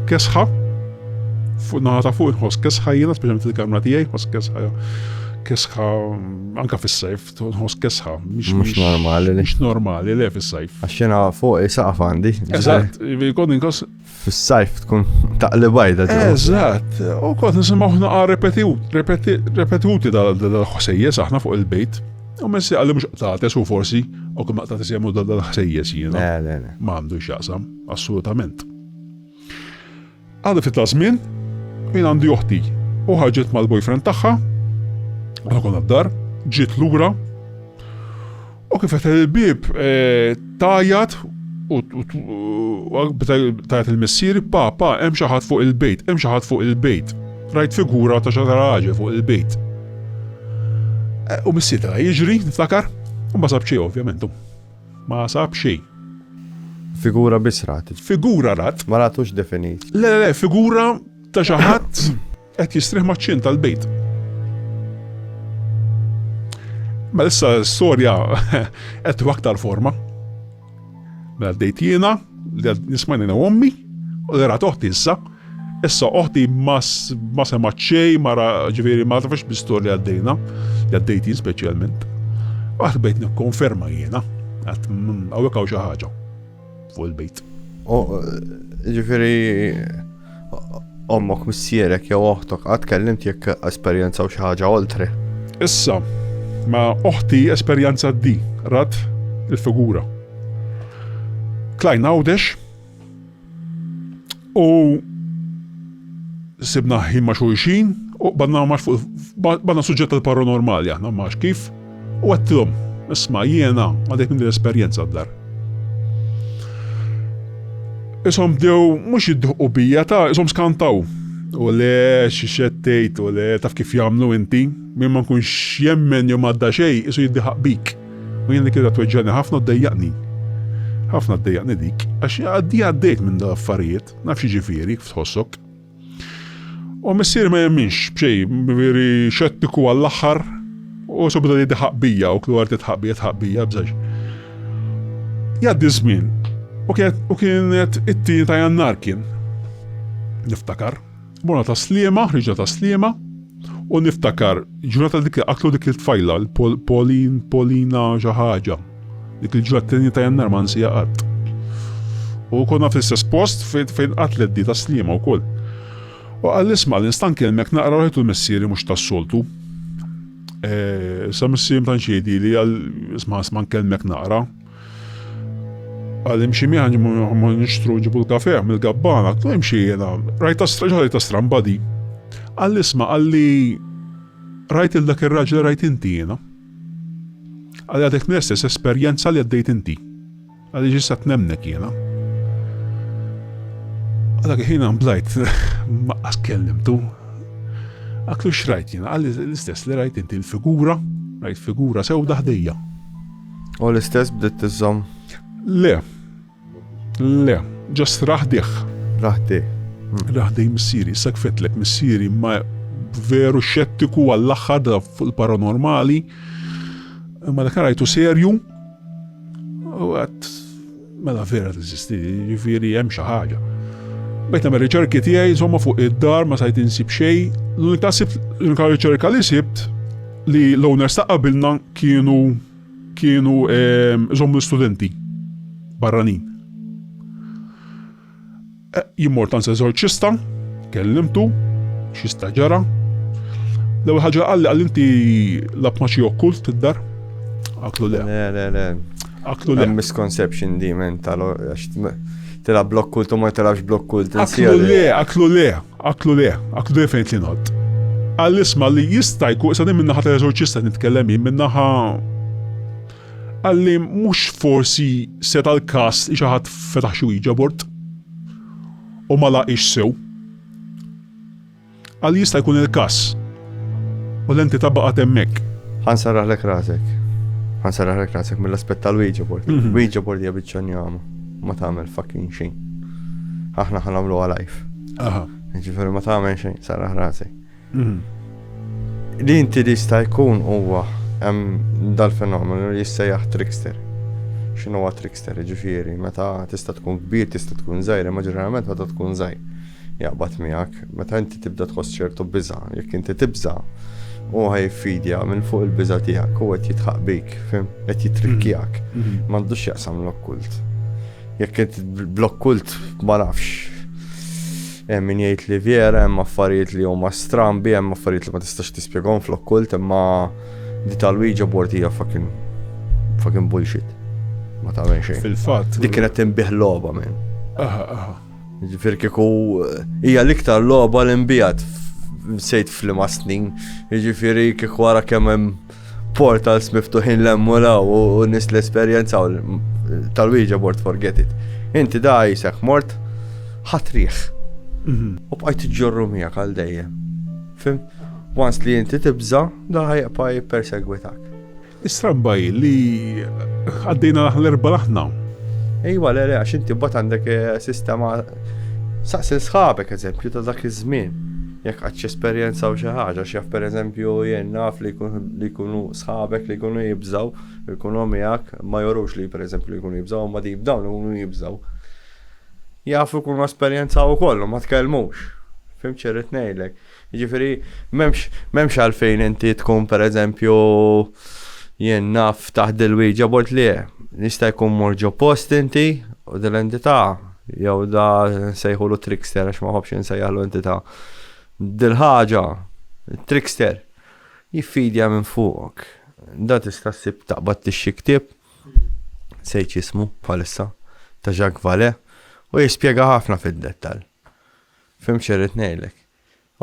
Kesħa naħa ta' fuq inħoss kesħa jiena speċjalment il-kamra tiegħi ħoss kesħa anke fis-sajf nħoss kesħa. Mhux normali. Mhux normali le fis-sajf. Għax jiena fuq isaqaf għandi. Eżatt, jkun inkoss fis-sajf tkun taqli bajda. Eżatt, u kont nisimgħu repetuti dal-ħosejjes aħna fuq il-bejt. U messi għalli mhux qtates u forsi u kemm qtates jagħmlu dal-ħosejjes jiena. Le. Ma għandux jaqsam, assolutament. Għadha fit żmien jien għandi oħti u ħarġet mal-boyfriend tagħha. Għana konna d-dar, ġiet lura u kif il-bib tajjat tajt il-missieri, papa, hemm xi ħadd fuq il-bejt, hemm xi ħadd fuq il-bejt. Rajt figura ta' xi raġel fuq il-bejt. U missier ta' jiġri, niftakar, u ma sab xejn ovvjament. Ma sab xejn. Figura bisrat. Figura rat. Ma ratux definit. Le, figura ta' xi ħadd qed jistrih maċ-ċin tal-bejt. Ma issa s-storja qed aktar forma. Mela bdejt jiena li nismajni ommi u li rat oħti issa. Issa oħti ma sema't xejn, ġifieri ma tafx bl-istorja għaddejna, li għaddejt jien speċjalment. Waħd bejt nikkonferma jiena, għad hawnhekk hawn xi ħaġa fuq il-bejt. Ġifieri ommok missierek jew oħtok qatt kellimt jekk esperjenzaw xi ħaġa oltre. Issa, ma oħti esperjenza di, rat il-figura. Klajn għawdex u sibna ħin ma' xulxin u badna suġġett tal-paranormali aħna max kif u għattilhom isma' jiena għadek minn l-esperjenza d-dar. Isom bdew mhux jidduqqu bija ta' isom skantaw. U le xiexettejt u le taf kif jagħmlu inti, minn ma nkunx jemmen jew m'għadda xejn isu jiddiħaq bik. U jien li kien tweġġani ħafna ddejjaqni. Ħafna ddejjaqni dik, għax għaddejt minn da affarijiet, naf xi ġifieri kif tħossok. U missier ma jemminx b'xejn, veri xettiku għall-aħħar u sobda li tħaq bija u klu għarti tħaq bija bżax. Jaddi żmien u kienet it-tieni ta' Jannar kien. Niftakar, bona ta' Sliema, ħriġa ta' Sliema u niftakar ġurnata dik aklu dik il-tfajla, Polina xi ħaġa. Dik il-ġurnata ta' Jannar ma nsija qatt. U konna fl-istess post fejn qatlet di ta' Sliema wkoll. U għall-isma l-instan kelmek naqra rajtu l-missieri mux tas-soltu. Sa missieri mtan xiedi li għall-isma kelmek naqra. Għall-imxie miħan ma nishtru ġibu l-kafe mill-gabbana, għattu imxie jena, rajta stramba di. Għall-isma għalli rajt il-dak il-raġel rajt inti jena. Għalli għadek nestess esperienza li għaddejt inti. Għalli ġissat nemnek jena. Għadak ħina mblajt, ma kellimtu. Għaklu xrajt jena, għalli l-istess li rajt inti l-figura, rajt figura sewda ħdejja. U l-istess bdiet tiżżomm? Le, ġast raħdiħ. Raħdej missieri, sakfetlek missieri ma veru xettiku għall-axħar da fuq il-paranormali, ma dak rajtu serju, u għat, mela vera t-zisti, ġifieri hemm xi ħaġa. Bejt nagħmel riċerki tiegħi insomma fuq id-dar ma sajt insib xejn. L-unika riċerka li sibt li l-owners ta' qabilna kienu żommu l-studenti barranin. Jimmor tan eżorċista, kellimtu, xi staġara. L-ewwel ħaġa qal inti labma xi okkult id-dar. Aklu le. Le. Aklu le. Hemm misconception di mental tilab blokkult u ma tilabx blokkult. Aklu le fejn tlinod. Għall-isma li jista' jkun sa din minnaħa tal-eżorċista nitkellem jien minnaħa għalli mhux forsi seta l-każ li xi ħadd fetaħ xi wieġabord u ma laqix sew. Għalli jista' jkun il-każ u l-entità baqgħet hemmhekk. Ħansarraħlek rasek mill-aspett tal-wieġabord. Wieġabord hija biċċonjama. Ma tagħmel fucking xejn. Aħna ħanamlu live. Ġifieri ma tagħmel xejn, sarraħ rasek. Li inti jista' jkun huwa hemm dal-fenomenu li jissejjaħ trickster. X'inhu huwa trickster, ġifieri meta tista' tkun kbir, tista' tkun żgħir, imma ġeneralment meta tkun żgħir jaqbad miegħek, meta inti tibda tħoss ċertu biża', jekk inti tibża' u ħajfidja minn fuq il-biża' tiegħek u qed jitħaq bik, fim, qed jitrikkjak. M'għandux jaqsam l-okkult. Jekk inti bl-okkult ma nafx. Hemm min jgħid li vera, hemm affarijiet li huma strambi, hemm affarijiet li ma tistax tispjegahom fl-okkult, imma di tal-wieġabord hija fucking bullshit. Ma tagħmel xejn. Fil-fatt. Dik kienet tinbih logħba minn. Ġifier kieku hija l-iktar logħba li nbigħat sejt f'liema snin. Jiġifieri kieku wara kemm hemm portals miftuħin l-emmula u nies l-esperjenzaw tal-Ouija board forget it. Inti da jisek mort ħatriħ. U bqajt ġorru miegħek għal dejjem. Fim? Once li inti tibża, da ħajqa jippersegwitak. Istrambaj li għaddejna l-erba aħna. Ejwa, le, għax inti bot għandek sistema saqsil sħabek, eżempju, ta' dak iż-żmien. Jekk għadx esperjenza u xi ħaġa, x'jaf pereżempju jien naf li jkunu sħabek li jkunu jibżaw, jkunu miegħek ma jorux li pereżempju jkunu jibżaw, ma jibdaw li jkunu jibżaw. Jafu jkunu esperjenza wkoll ma tkellmux. Fim ċerrit ngħidlek. Jiġifieri m'hemmx għalfejn inti tkun pereżempju jien naf taħt il-Ouija board li nista' jkun morġo post inti u dil-entità jew da nsejħulu trickster għax ma ħobx nsejjaħlu entità. Dil-ħaġa, trickster, jiffidja minn fuqok. Da tista' ssib taqbad tixxi ktieb, sejt jismu bħalissa, ta' Jacques Vallée, u jispjega ħafna fid-dettall. Fim ċerrit ngħidlek.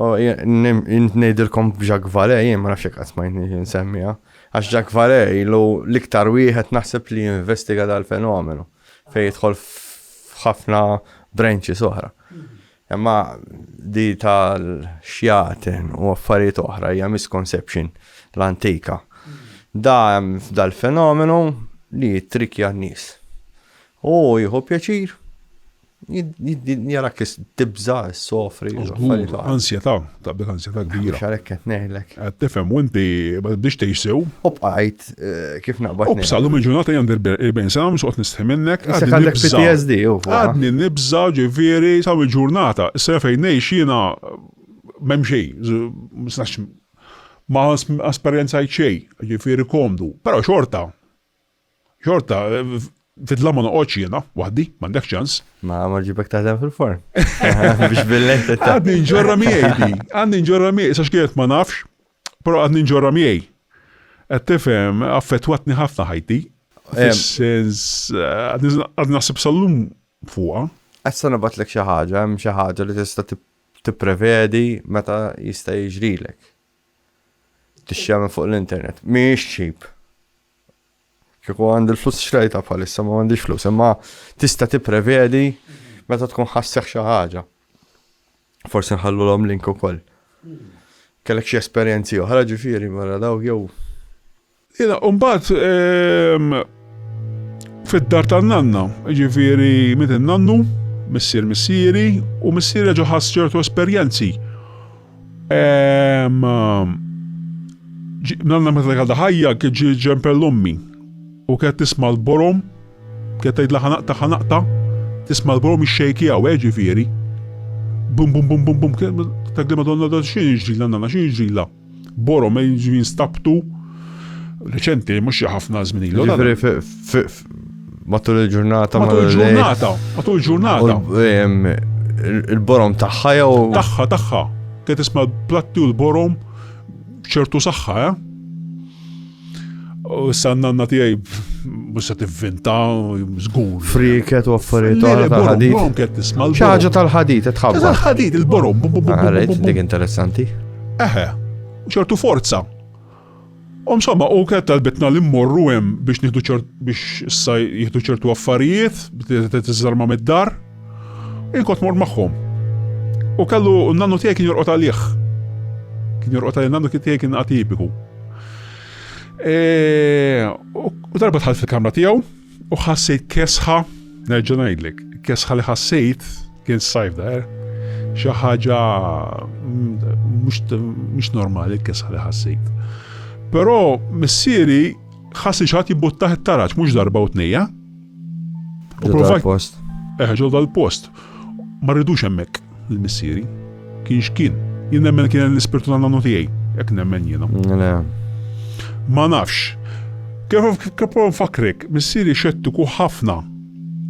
Ngħidilkom b'Jacques Vallée, jien ma nafx hekk qasmajtni nsemmiha, għax Jacques Vallée ilu l-iktar wieħed naħseb li jinvestiga dal-fenomenu fejn jidħol f'ħafna branches oħra. Imma di tal-xjaten u affarijiet oħra hija misconception l-antika. Da hemm f'dal-fenomenu li jittrikja n-nies. U jieħu pjaċir jarak tibża s-sofri. Ansjetà, taqbek ansjetà kbira. X'għalhekk qed ngħidlek. Qed tifhem u inti biex tgħix sew. U bqajt kif naqbad. U b'salum il-ġurnata għandi 40 sena mhux qed nistħi minnek. Għandek PTSD u għadni nibża ġifieri sa il-ġurnata. Issa fejn ngħix jiena m'hemm xejn. Ma esperjenzajt xejn, ġifieri komdu. Però xorta fid-lama noqgħodx jiena waħdi, m'għandek ċans. Ma ġibek taħdem fil-forn. Biex bil-lejt. Għadni nġorra miegħi, sa x'kienet ma nafx, però għadni nġorra miegħi. Qed tifhem affettwatni ħafna ħajti. Fis-sens għadni naħseb sallum fuqha. Issa nabatlek xi ħaġa, hemm xi ħaġa li tista' tipprevedi meta jista' jiġrilek. Tixxi fuq l-internet. Mhix cheap. Kieku għandi l-flus xrejta bħalissa ma għandix flus, imma tista' tipprevedi meta tkun ħasseħ xi ħaġa. Forsi nħallulhom link ukoll. Kellek xi esperjenzi oħra ġifieri wara dawk jew. Jiena mbagħad fid-dar tan-nanna, ġifieri mit in-nannu, missieri u missieri ġo ħass ċertu esperjenzi. Nanna meta għadha ħajja kien ġie ġempel l-ommi. U kħed tisma l-borom, kħed tgħidla ħanaqta, tisma l-borom ix-xejkija u ġifieri. Bum bum bum bum bum, tgħidli Madonna da x'in jiġrila nana, x'in jiġrila. Borom ġivin stabtu, reċenti mhux ħafna żmien ilu. Ġifieri matul il-ġurnata. Matul il-ġurnata. Il-borom tagħha jew. Tagħha. Kħed tisma l-platti u l-borom b'ċertu saħħa, U s-sanna tijaj, bussa t-vinta, zgur. Friket u affarijiet tal-ħadid. Borom kett tisma l-borom. ċaġa tal-ħadid, tħabba. Tal-ħadid, il-borom. Għalajt, dik interessanti. ċertu forza. Insomma, u kett tal-bitna l-immorru hemm biex jieħdu ċertu affarijiet, t-tizzarma mid-dar, inkot mor maħħom. U kellu n-nannu tijaj kien jorqot għalih. Kien jorqot għalih, n-nannu tijaj kien atipiku. U darba tħal fil-kamra tiegħu u ħassejt kesħa, nerġa' ngħidlek, kesħa li ħassejt kien sajf dar, xi ħaġa mhux normali kesħa li ħassejt. Però missieri ħassi xi ħadd jibbuttaħ it-taraġġ mhux darba u tnejja. Ġol-post. Ġol dal-post. Ma rridux hemmhekk il-missieri. Kien x'kien. Jien nemmen kien l-ispirtu tan-nannu tiegħi, jekk nemmen jiena. Ma nafx. Kif nfakrek, missieri xettiku ħafna.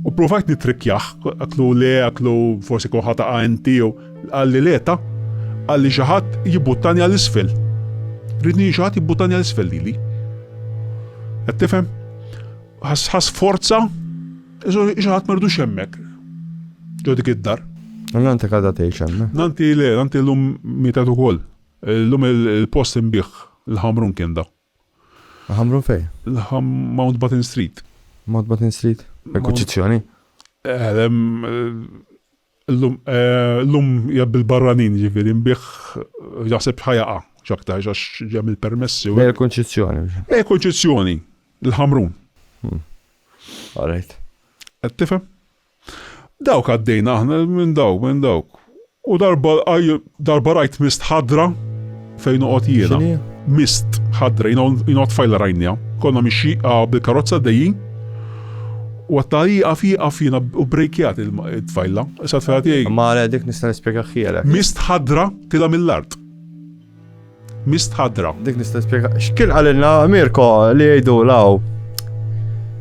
U provajt nitrikjaħ, għaklu forsi koħata għanti u għalli leta, għalli xaħat jibbuttani għal-isfel. Ridni xaħat jibbuttani għal-isfel lili. Għattifem? Ħas forza, xaħat mardu xemmek. Ġodik id-dar. Nanti kada teħxem. Nanti l-lum mitatu kol. L-lum il-post imbiħ, l-ħamrun kien da. Ħamrun fej? Mount Batten Street. Mountbatten Street? Il-kunċizzjoni? L-lum jabb il-barranin ġifiri, mbiħ jaħseb ħajaqa, xaktar, għax ġem il-permessi. Il-kunċizzjoni. Il-kunċizzjoni, il-ħamrun. All right. Tifhem? Dawk għaddejna aħna minn dawk. U darba rajt mist ħadra fejn uqgħod jiena. Mist ħadra, jina tfajla rajnija. Konna mixi bil-karozza dejjin. U għattarija fina u brejkjat il-tfajla. Issa tfajla tiegħi. Ma dik nista' nispjega ħielek. Mist ħadra tila mill-art. Mist ħadra. Dik nista' nispjega. X'kien qalilna Mirko li jgħidu law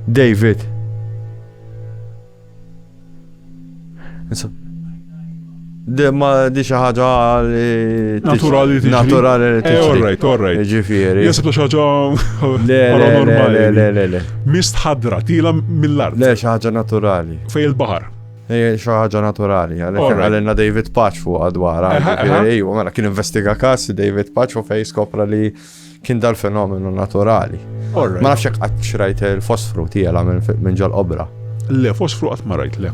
David. Di xi ħaġa li naturali tiġri. Naturali li tiġri. All right. Ġifieri. Jasib xi ħaġa paranormali. Le. Mist ħadra tila mill-art. Le xi ħaġa naturali. Fej il-baħar. Xi ħaġa naturali. Għalhekk għalilna David Patch fuq għadwara. Ejwa, mela kien investiga każ David Patch u fej skopra li kien dal-fenomenu naturali. Ma nafx hekk qatt xrajt il-fosfru tiela minn ġol obra. Le, fosfru qatt ma rajt le.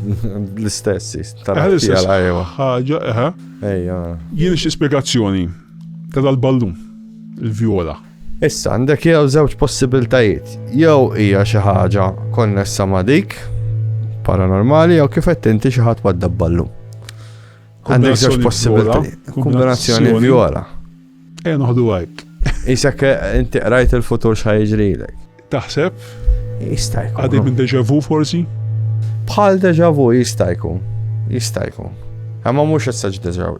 L-istess, tal-tiela ejwa. Ħaġa, Ejja. jien xi spjegazzjoni ta' dal-ballun, il-vjola. Issa għandek jew żewġ possibiltajiet. Jew hija xi ħaġa konnessa ma' dik paranormali jew kif qed inti xi ħadd wadda ballun. Għandek żewġ possibiltajiet. Kombinazzjoni vjola. Noħdu hekk. Isek inti qrajt il-futur x'ħajġrilek. Taħseb? Jista' jkun. Għadej minn deja vu forsi? Bħal deja vu jista' jkun. Ma mhux essaġ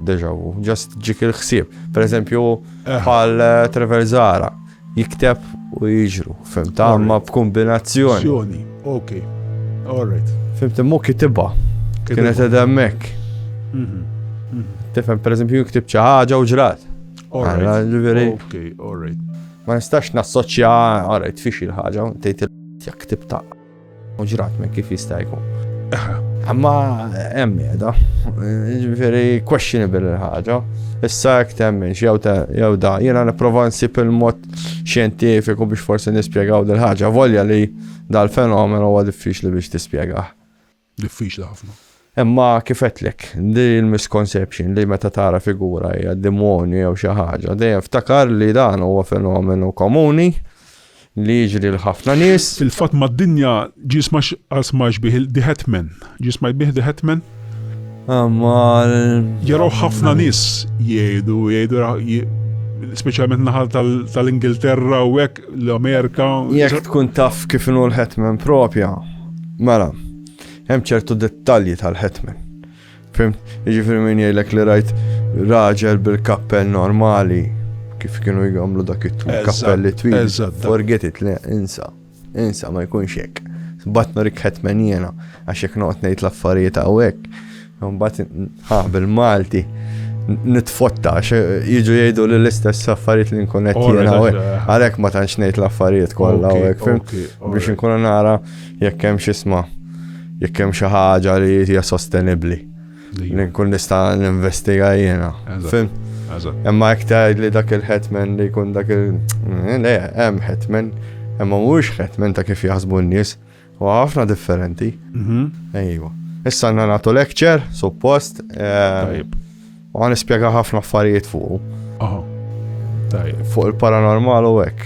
deja vu, just ġik il-ħsieb. Pereżempju bħal Trevor Zara jikteb u jiġru, fimt, ma b'kombinazzjoni. Okay. All right. Fimt, mu kitibha. Kienet qed hemmhekk. Tifhem pereżempju jiktib xi ħaġa u ġrat. Okay, all right. Ma nistax nassoċja, all right, fix il-ħaġa, tgħid jak tibta' u ġrat minn kif jista' jkun. Amma hemm qiegħda. Ġifieri questionable il-ħaġa. Issa jekk temminx jew da jiena nipprova nsib il-mod xjentifiku biex forsi nispjegaw dil-ħaġa volja li dal-fenomenu huwa diffiċli biex tispjegah. Diffiċli ħafna. Imma kif qedlek, di l-misconception li meta tara figura hija demonju jew xi ħaġa, dejjem ftakar li dan huwa fenomenu komuni li jiġri l-ħafna nies. Fil-fatt mad-dinja ġismax bih The Hetman. Ġismax bih The Hetman? Jaraw ħafna nies jgħidu speċjalment naħal tal-Ingilterra u hekk l-Amerika. Jekk tkun taf kif inhu l-Hetman propja. Mela, hemm ċertu dettalji tal-Hetman. Fimt, jiġifieri min jgħidlek li rajt raġel bil-kappell normali kif kienu jgħamlu dak il-kappelli twil. Forget it, insa ma jkunx hekk. Batna rik Hetman jiena għax jekk noqgħod ngħid l-affarijiet hawnhekk. Mbagħad bil-Malti nitfotta għax jiġu jgħidu li l-istess affarijiet li nkun qed jiena hawnhekk. Għalhekk ma tantx ngħid l-affarijiet kollha hawnhekk, fimt? Biex inkun nara jekk hemm x'isma' jekk hemm xi ħaġa li hija sostenibbli. Li nkun nista' ninvestiga jiena. Fimt? Imma jekk tgħid li dak il-Hetman li jkun dak le hemm Hetman, imma mhux Hetman ta' kif jaħsbu n-nies, huwa ħafna differenti. Ejwa. Issa nagħtu lecture, suppost, u nispjega ħafna affarijiet fuq. Fuq il-paranormal u hekk.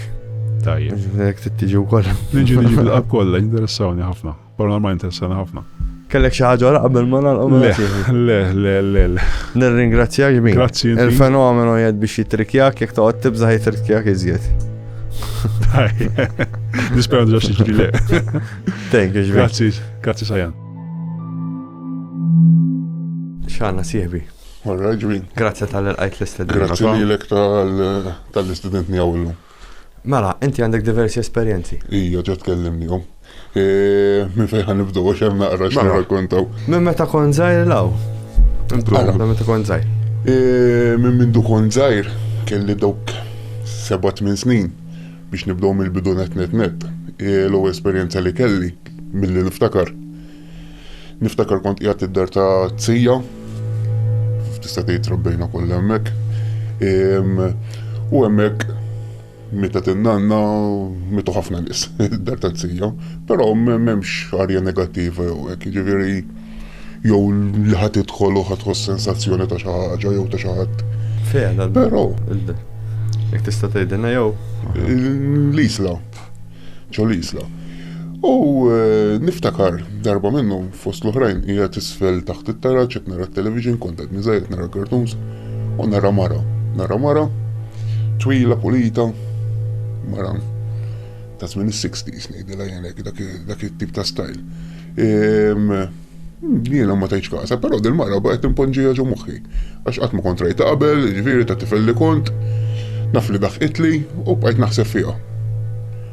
Jekk tittiġi wkoll. Niġi bil-qalb kollha, interessawni ħafna. Paranormal interessani ħafna. Kellek xi ħaġa wara qabel ma nagħlqu. Le. Nirringrazzjak min. Grazzi. Il-fenomenu jgħid biex jitrikjak jekk toqgħod tibża jitrikjak iżjed. Nispera ġax tiġri le. Thank you. Grazzi Sajan. X'għandna sieħbi. Alright, ġbin. Grazzi tal-qajt l-istudent. Grazzi lilek tal-istudent njawillu. Mela, inti għandek diversi esperjenzi. Ija, ġa tkellimnihom. Min fejn nibdu għax hemm naqra x'nirrakkontaw. Minn meta kont żgħir law? Minn meta kont żgħir? Minn mindu kont żgħir kelli dawk 7-8 snin biex nibdew mill-bidu net. L-ewwel esperjenza li kelli milli niftakar. Niftakar kont qiegħed id-dar ta' Tzija, tista' tgħid rabbejna kollha hemmhekk. U hemmhekk Meta tinnanna, mitu ħafna nis, dar tanzija, pero memx arja negattiva jew hekk, ġifieri jew li ħadd idħol u ħadd sensazzjoni ta' xi ħaġa jew ta' xi ħadd. Fejn Però jekk tista' tgħidilna jew l-isla, l-isla. U niftakar darba minnu fost l-oħrajn hija tisfel taħt it-taraġġ qed nara t-television, kont qed niżgħid nara cartoons u nara mara twila pulita mara ta' żmien is-60s ngħidilha jien dak it-tip ta' style. Jiena ma tajtx kasa, però dil-mara baqgħet imponġija ġo moħħi. Għax qatt ma kont rajta qabel, ġifieri ta' tifel li kont, naf li daħqitli u bqajt naħseb fiha.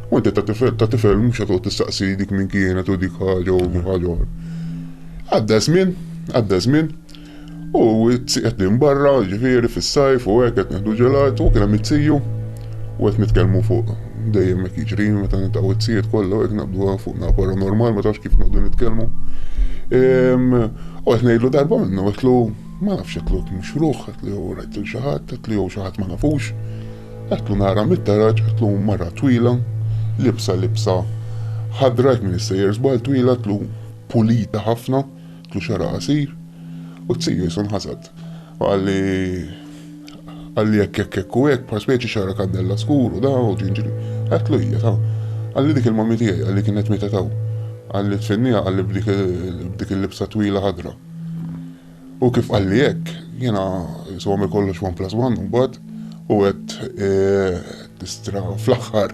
U inti ta' tifel mhux qed tistaqsi dik min kienet u dik ħaġa u ħaġa oħra. Għadda żmien u qed barra, ġifieri fis-sajf u hekk qed nieħdu ġelat u kien hemm it-siju u qed nitkellmu fuq dejjem hekk jiġri meta niltaqgħu it-sijiet kollha hekk naqbdu fuqna paranormal ma tafx kif noqogħdu nitkellmu. U qed ngħidlu darba minnu qedlu ma nafx qedlu mhux ruħ, qedlu rajt xi ħadd, qedlu jew xi ħadd ma nafux. Qedlu nara mit-taraġġ, qedlu mara twila, libsa ħadra minn is-sejjer żball twila, qedlu pulita ħafna, qedlu xara qasir u t-siju jisun ħasad. Għalli jekk u hekk bħal speċi xara kandella skuru da u ġinġri. Għetlu hija taw. Għalli dik il-mammi tiegħi, għalli kienet meta taw. Għalli tfinnija għalli b'dik il-libsa twila ħadra. U kif għalli hekk, jiena jiswam kollox 1+1 mbagħad u qed tistra fl-aħħar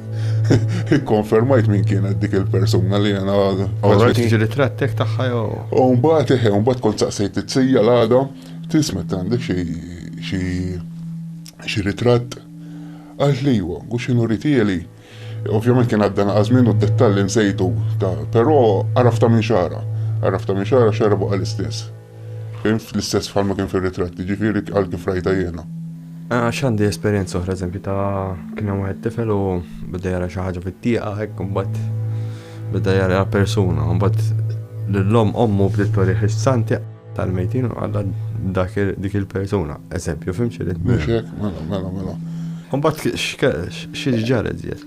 ikkonfermajt min kienet dik il-persuna li jiena. Orajt tiġi ritrattek tagħha jew. U mbagħad kont saqsejt it-sija l-għada, tismet għandek xi ritratt għal li huwa, u x'inhu ritieli. Ovvjament kien għadda naqas minnu d-dettalli nsejtu, però għarafta minn xara xara baqa l-istess. Kien l-istess bħalma kien fir-ritratti, ġifieri għal kif rajta jiena. X'għandi esperjenza oħra eżempju ta' kien hemm wieħed tifel u beda jara xi ħaġa fit-tieqa hekk imbagħad beda jara persuna, imbagħad l-om ommu bdiet torih is-santi tal-mejtin u għalla dik il-persuna. Eżempju, fim xi rid. Mhux hekk, mela. Imbagħad xi ġara żjed.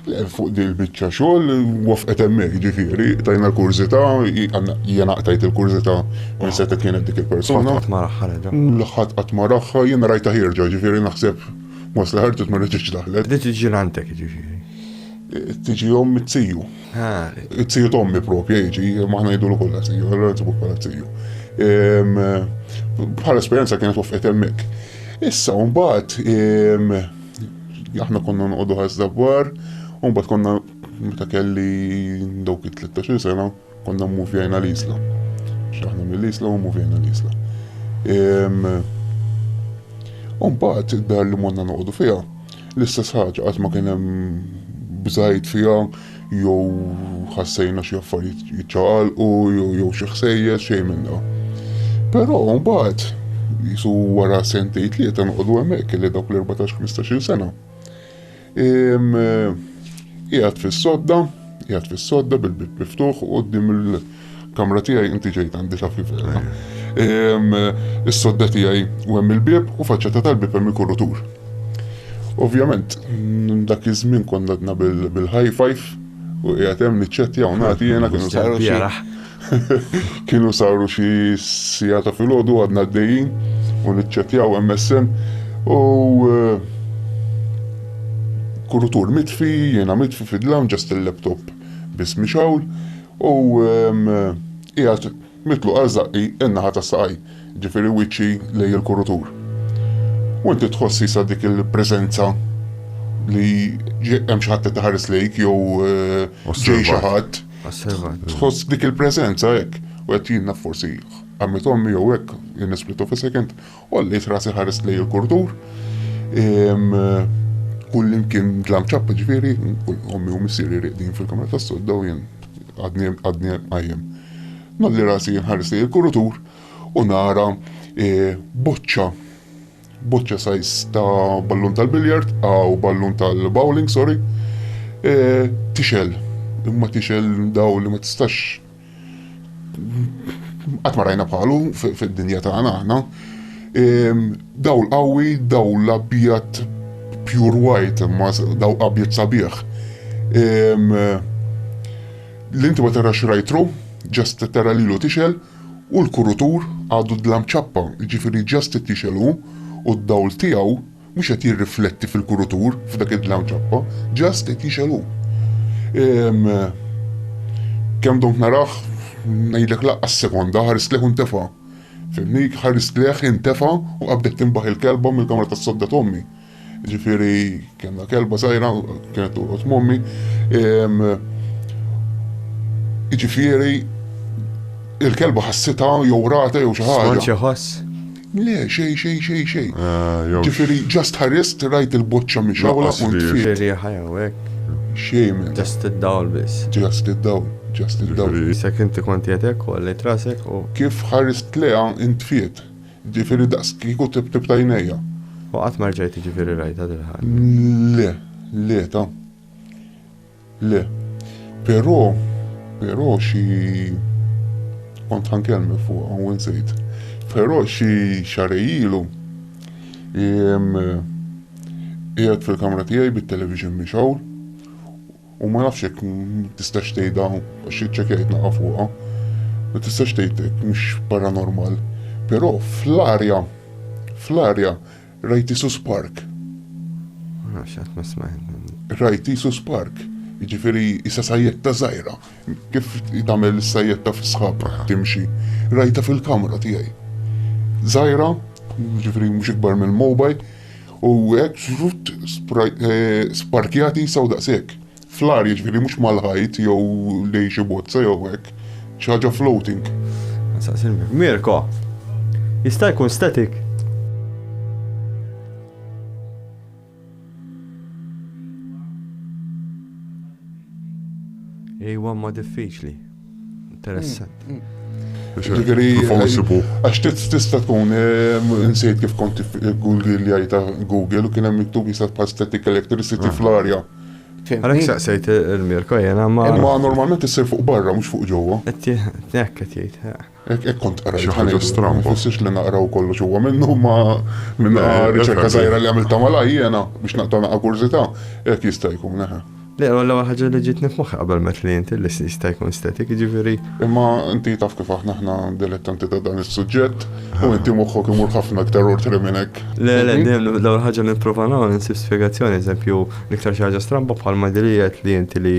Fuq di l-biċċa xogħol wafqet hemmhekk ġifieri, tajna l-kurzità, jiena qtajt il-kurzità minn seta kienet dik il-persuna. Qatt ma raħħa reġa'. L-ħadd qatt ma raħħa, jiena rajta ħirġa, ġifieri naħseb mos li ħarġet ma reġgħetx daħlet. Dik ġirantek ġifieri. Tiġi jom it-siju. It-siju tommi propja jiġi, ma ngħidulu kollha siju, allura nsibuk bħala siju. Bħala esperjenza kienet wafqet hemmhekk. Issa mbagħad aħna konna noqogħdu ħażdabbar. Mbagħad konna meta kelli dawk 13 sena konna mmuvjajna l-isla. X'aħna mill-isla u mmuvjajna l-isla. Mbagħad id-dar li monna noqogħdu fiha l-istess ħaġa qatt ma kien hemm bżajt fiha jew ħassejna xi affarijiet jiċċaqalqu jew xi ħsejjes xejn minn da. Però mbagħad jisu wara sentejn tlieta noqogħdu hemmhekk kelli dawk l-14-15 sena. Qiegħed fis-sodda bil-bib miftuħ u qudiem il-kamra tiegħi inti ġejt għandi taf vera. Is-sodda tiegħi u hemm il-bieb u faċċata tal-bieb hemm il-kurutur. Ovvjament, dak iż-żmien konna għadna bil-high five u qiegħed hemm niċċettja u nagħti jiena kienu saru xi sigħata filgħodu għadna għaddejjin u niċċettjaw MSN u kurutur mitfi, jiena mitfi fid-dlam, ġast il-laptop biss mixawl u qiegħed mitlu għażaqi in-naħa tas-saqaj, ġifieri wiċċi lejn il-kurutur. U inti tħossi sa dik il-preżenza li hemm xi ħadd qed iħares lejk jew ġej xi ħadd. Tħoss dik il-preżenza hekk u qed jiena forsi għammet ommi jew hekk jien split of a second u għallejt rasi ħares lejn il-kurutur. Kull imkien dlam ċappa ġifieri, ommi u missieri riqdin fil-kamra tas-sodda u jien għadni għajjem. Nolli rasi jinħares lejn il-kurutur u nara boċċa sajs ta' ballun tal-biljard u ballun tal-bowling, sorry, tixel. Imma tixel daw li ma tistax qatt ma rajna bħalu fid-dinja tagħna aħna. Daw l-qawwi, daw l-abjad pure white, ma daw abjad sabiħ. L-inti ma tarax rajtru, ġast tara lilu tixel, u l-kurutur għadu d-lam ċappa, ġifiri ġast t-tixelu, u d-dawl tijaw mux għet jirrifletti fil-kurutur, f'dak id-lam ċappa, ġast t-tixelu. Kem donk narax, najdlek laqqas sekonda, ħaris leħ intefa. Fimni, ħaris leħ intefa u għabdet timbaħ il-kelba mill-kamra tas sodda tommi. Ġifiri, kena kelba zaħira, kienet uqot mommi. Ġifiri, il-kelba ħassita jew rata jew xi ħaġa. Smanċi ħass. Le, xej. Ġifiri, ġast ħarist rajt il-boċċa minn xawla u ntfiet. Ġifiri ħajja u hekk. Xej minn. Just id-dawl biss. Just id-dawl. Sek inti konti għedek u għalli trasek u. Kif ħarist leha intfiet. Ġifiri daqs kiku tibtajnejja. U għat marġajti ġifiri rajta dil-ħal. Le, ta. Le. Pero xi kont ħankelmi fuq għan winsejt. Pero xi xarejilu jgħed fil-kamra tijaj bit-television mixawl u ma nafx jekk tistax tgħidha għax ċekjajt naqa' fuqha. Ma tistax tgħidlek mhux paranormal. Però fl-arja rajt isu spark. Xat ma smajn. Rajt isu spark. Ġifiri, issa sajjetta zaħira. Kif tamel sajjetta f-sħab timxi. Rajta fil-kamra tijaj. Zaħira, ġifiri mux ikbar mill-mobile, u għek sparkjati saw daqsek. Fl-arja ġifiri mux mal-ħajt, jew lejxi bozza, jew għek. ċaġa floating. Mirko, jista' jkun static. Ejwa ma diffiċli. Interessant. Ġifiri, għax tista tkun, nsejt kif konti Google li għajta Google u kien hemm miktub jista' bħal static electricity fl-arja. Għalek saqsejt il-Mirko jena ma. Ma normalment issir fuq barra, mux fuq ġewwa. Ekk jgħid. Ek kont qrajt. Xi ħaġa stramba. Fissiex li naqraw kollox huwa minnu ma minn riċerka żgħira li għamilta malaj jiena biex naqta' naqa' kurzità, hekk jista' jkun neħa. Le, l-ewwel ħaġa li ġietni f'moħħi qabel ma tlienti li jista' jkun static, jiġifieri. Imma inti taf kif aħna dilettanti ta' dan is-suġġett u inti moħħok imur ħafna aktar ortri minn hekk. Le, l-ewwel ħaġa li nipprova nagħmel insib spjegazzjoni, eżempju, l-iktar xi ħaġa stramba bħalma diliet li inti li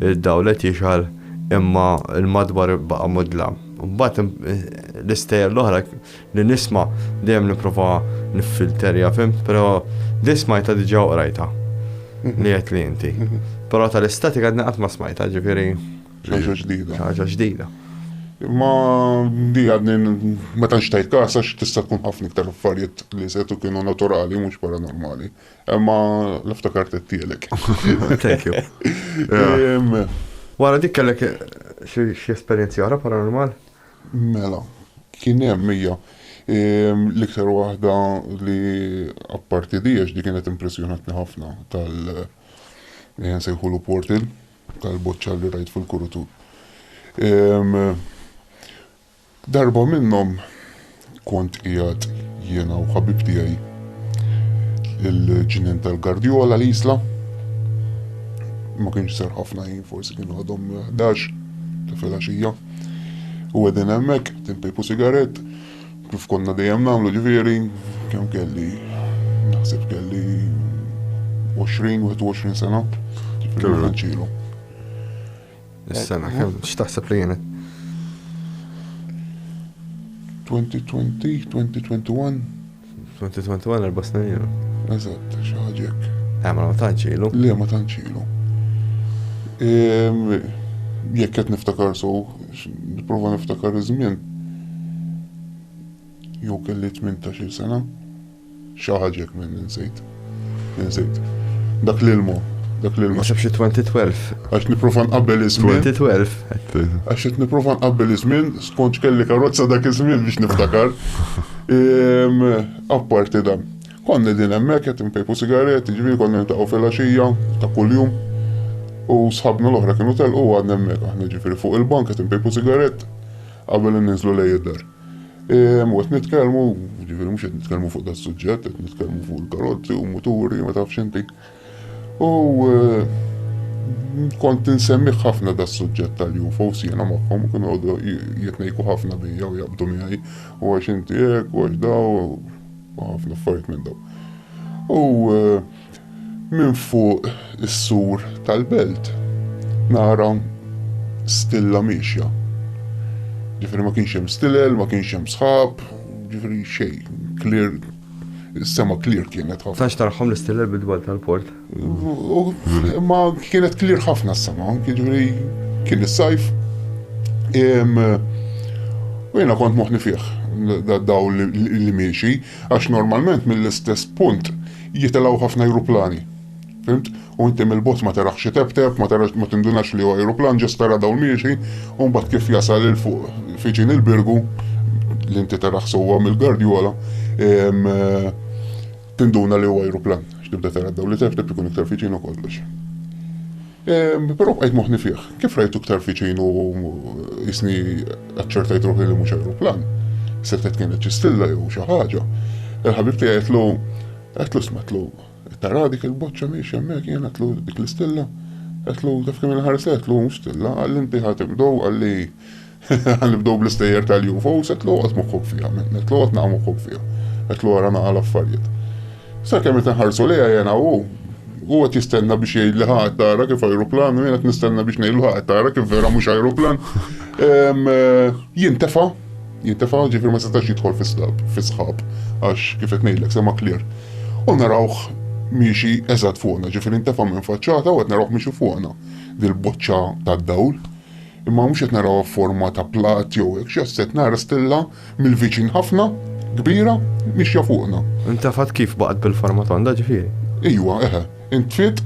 d-dawlet jixħal imma l-madwar baqa' mudlam. Mbagħad l-istejjer l-oħra li nisma' dejjem nipprova niffilterja, fimt, però dismajta diġà qrajta. Li għet li inti. Pero tal-istatika għadna għatma smajta ġifiri. ħaġa ġdida. ħaġa ġdida. Ma di għadni ma tanċtajt kasa tista' tkun ħafna iktar affarijiet li setu kienu naturali mhux paranormali. Imma l-iftakart tielek. Thank you. Wara dik kellek xi esperjenzi oħra paranormal? Mela, kien hemm mija. L-iktar waħda li apparti dijax di kienet impressjonatni ħafna sejħulu portal tal-boċċa li rajt fil-kurutur. Darba minnom kont qiegħed jiena u ħabib tiegħi il-ġinien tal-Gardiola l-Isla. Ma kienx sar ħafna jien forsi kienu għadhom 11 ta' filgħaxija. U għedin hemmhekk tinpejpu sigarett. Kif konna dejjem nagħmlu ġifieri, kemm kelli, naħseb kelli 20-21 sena. Ġifieri ħanċilu. Is-sena kemm x'taħseb li kienet? 2020, 2021. 2021 4 snin ilu. Eżatt, xi ħaġa hekk. Ma tantx ilu. Le ma tantx ilu. Jekk qed niftakar nipprova niftakar iż-żmien. Jew kelli 18 sena, xi ħaġa hekk minn insejt. Dak l-ilmu. Ma xi 2012. Għax nipprova nqabbel iż-żmien. 2012. Għax qed nipprova nqabbel iż-żmien, skont kelli karozza dak iż-żmien biex niftakar. Apparti dan. Konna din hemmhekk qed impejpu sigaretti, ġifieri konna niltaqgħu fil-għaxija ta' kuljum. U sħabna l-oħra kienu telqu għadna hemmhekk aħna ġifieri fuq il-bank qed impejpu sigarett qabel ninżlu lejn id-dar. Mwet nitkelmu, ġifiri mux qed nitkelmu fuq da s-suġġett, qed nitkelmu fuq il-karozzi u moturi, ma tafx inti. U kont nsemmiħ ħafna da s-suġġett tal-UFOs jiena magħhom, kienu għodu jitnejku ħafna bija u jaqbdu miegħi u għax inti hekk u għax daw u ħafna affarijiet minn daw. U minn fuq is-sur tal-belt nara stilla miexja. Ġifiri ma kienx hemm stilel, ma kienx hemm sħab, ġifiri xejn, clear, is-sema clear kienet ħafna. Tax taraħħom l-istilel bid-dwar tal-port. Ma kienet clear ħafna s-sema, ġifiri kien is-sajf. U jiena kont moħni fih daw li miexi, għax normalment mill-istess punt jitelaw ħafna ajruplani. Fimt? U inti mill-bot ma tarax tep-tep, ma tindunax li huwa ajruplan, ġest tara daw miexi, u mbagħad kif jasal il-fuq fiġin il-birgu, li inti tarax sewwa mill-gardjola, tinduna li huwa ajruplan. X'tibda tara daw li tep-tep ikun iktar fiġin u kollox. Però bqajt moħni fih, kif rajtu iktar fiġin u jisni aċċertajt ruħi li mhux ajruplan. Settet kienet ċistilla jew xi ħaġa. Il-ħabib tiegħi qedlu smetlu tara dik il-boċċa miex hemmhekk jien qedlu dik l-istilla. Qedlu taf kemm il-ħares qedlu mhux stilla, qalli inti ħatibdew qalli ħanibdew bl-istejjer tal-UFOs qedlu qed moħħok fiha, qedlu qed naqgħu moħħok fiha. Qedlu wara naqa' l-affarijiet. Sa kemm qed inħarsu lejha jiena u qed jistenna biex jgħidli ħadd tara kif ajruplan, u jien qed nistenna biex ngħidlu ħadd tara kif vera mhux ajruplan. Jintefa' ġifir ma setax jidħol fi sħab, għax kif qed ngħidlek sema clear. U narawh miexi eżatt fuqna, ġifir intefa' minn faċċata u qed narawh miexi fuqna dil-boċċa tad-dawl. Imma mhux qed narawha f'forma ta' plat jew hekk, x'qed nara stilla mill-viċin ħafna, kbira, mixja fuqna. Intefat kif baqgħet bil-forma tagħha ġifieri? Ejwa, intfiet,